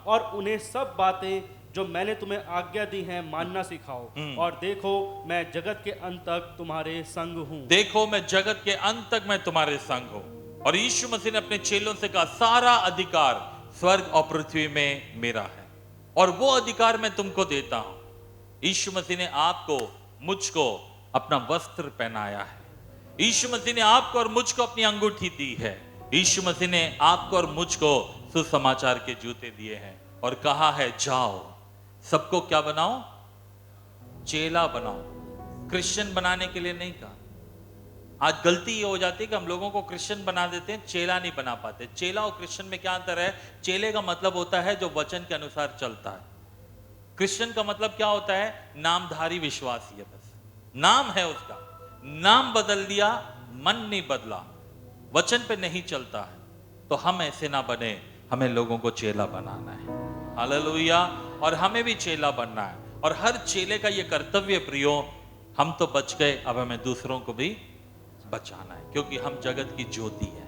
और उन्हें सब बातें जो मैंने तुम्हें आज्ञा दी हैं मानना सिखाओ। और देखो मैं जगत के अंत तक तुम्हारे संग हूँ। देखो मैं जगत के अंत तक मैं तुम्हारे संग हूँ। और यीशु मसीह ने अपने चेलों से कहा, सारा अधिकार स्वर्ग और पृथ्वी में मेरा है और वो अधिकार मैं तुमको देता हूं। यीशु मसीह ने आपको मुझको अपना वस्त्र पहनाया है। यीशु मसीह ने आपको और मुझको अपनी अंगूठी दी है। यीशु मसीह ने आपको और मुझको सुसमाचार के जूते दिए हैं और कहा है जाओ सबको क्या बनाओ? चेला बनाओ। क्रिश्चियन बनाने के लिए नहीं कहा। आज गलती ये हो जाती है कि हम लोगों को क्रिश्चियन बना देते हैं, चेला नहीं बना पाते। चेला और क्रिश्चियन में क्या अंतर है? चेले का मतलब होता है जो वचन के अनुसार चलता है। क्रिश्चियन का मतलब क्या होता है? नामधारी विश्वासी है, बस नाम है उसका, नाम बदल दिया, मन नहीं बदला, वचन पे नहीं चलता है। तो हम ऐसे ना बने, हमें लोगों को चेला बनाना है। हालेलुया। और हमें भी चेला बनना है। और हर चेले का ये कर्तव्य प्रियो, हम तो बच गए, अब हमें दूसरों को भी बचाना है, क्योंकि हम जगत की ज्योति है,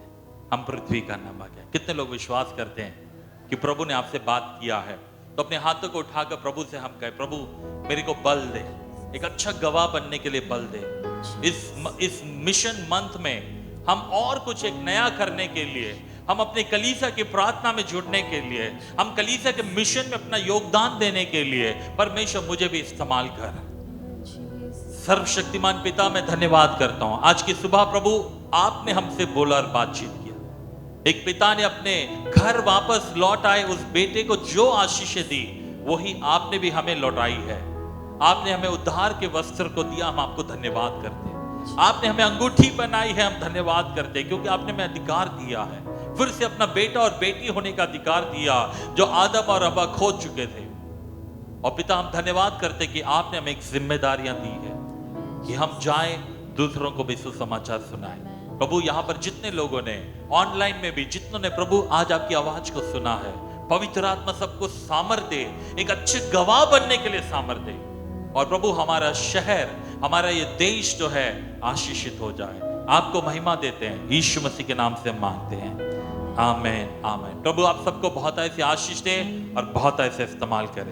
हम पृथ्वी का नमक है। कितने लोग विश्वास करते हैं कि प्रभु ने आपसे बात किया है? तो अपने हाथों को उठाकर प्रभु से हम कहे, प्रभु मेरे को बल दे, एक अच्छा गवाह बनने के लिए बल दे। इस मिशन मंथ में हम और कुछ एक नया करने के लिए, हम अपने कलीसिया की प्रार्थना में जुड़ने के लिए, हम कलीसिया के मिशन में अपना योगदान देने के लिए, परमेश्वर मुझे भी इस्तेमाल कर। सर्वशक्तिमान पिता, मैं धन्यवाद करता हूं। आज की सुबह प्रभु आपने हमसे बोला और बातचीत किया। एक पिता ने अपने घर वापस लौट आए उस बेटे को जो आशीषें दी, वही आपने भी हमें लौटाई है। आपने हमें उद्धार के वस्त्र को दिया, हम आपको धन्यवाद करते हैं। आपने हमें अंगूठी बनाई है, हम धन्यवाद करते हैं, क्योंकि आपने हमें अधिकार दिया है, फिर से अपना बेटा और बेटी होने का अधिकार दिया, जो आदम और हव्वा खो चुके थे। और पिता हम धन्यवाद करते कि आपने हमें एक जिम्मेदारियां दी है। कि हम जाएं दूसरों को भी सुसमाचार सुनाएं। प्रभु यहाँ पर जितने लोगों ने ऑनलाइन में भी जितनों ने प्रभु आज आपकी आवाज को सुना है, पवित्र आत्मा सबको सामर्थ दे, एक अच्छे गवाह बनने के लिए सामर्थ दे। और प्रभु हमारा शहर, हमारा ये देश जो है आशीषित हो जाए। आपको महिमा देते हैं, यीशु मसीह के नाम से मांगते हैं, आमीन आमीन। प्रभु आप सबको बहुत ऐसे आशीष दे और बहुत ऐसे इस्तेमाल करे।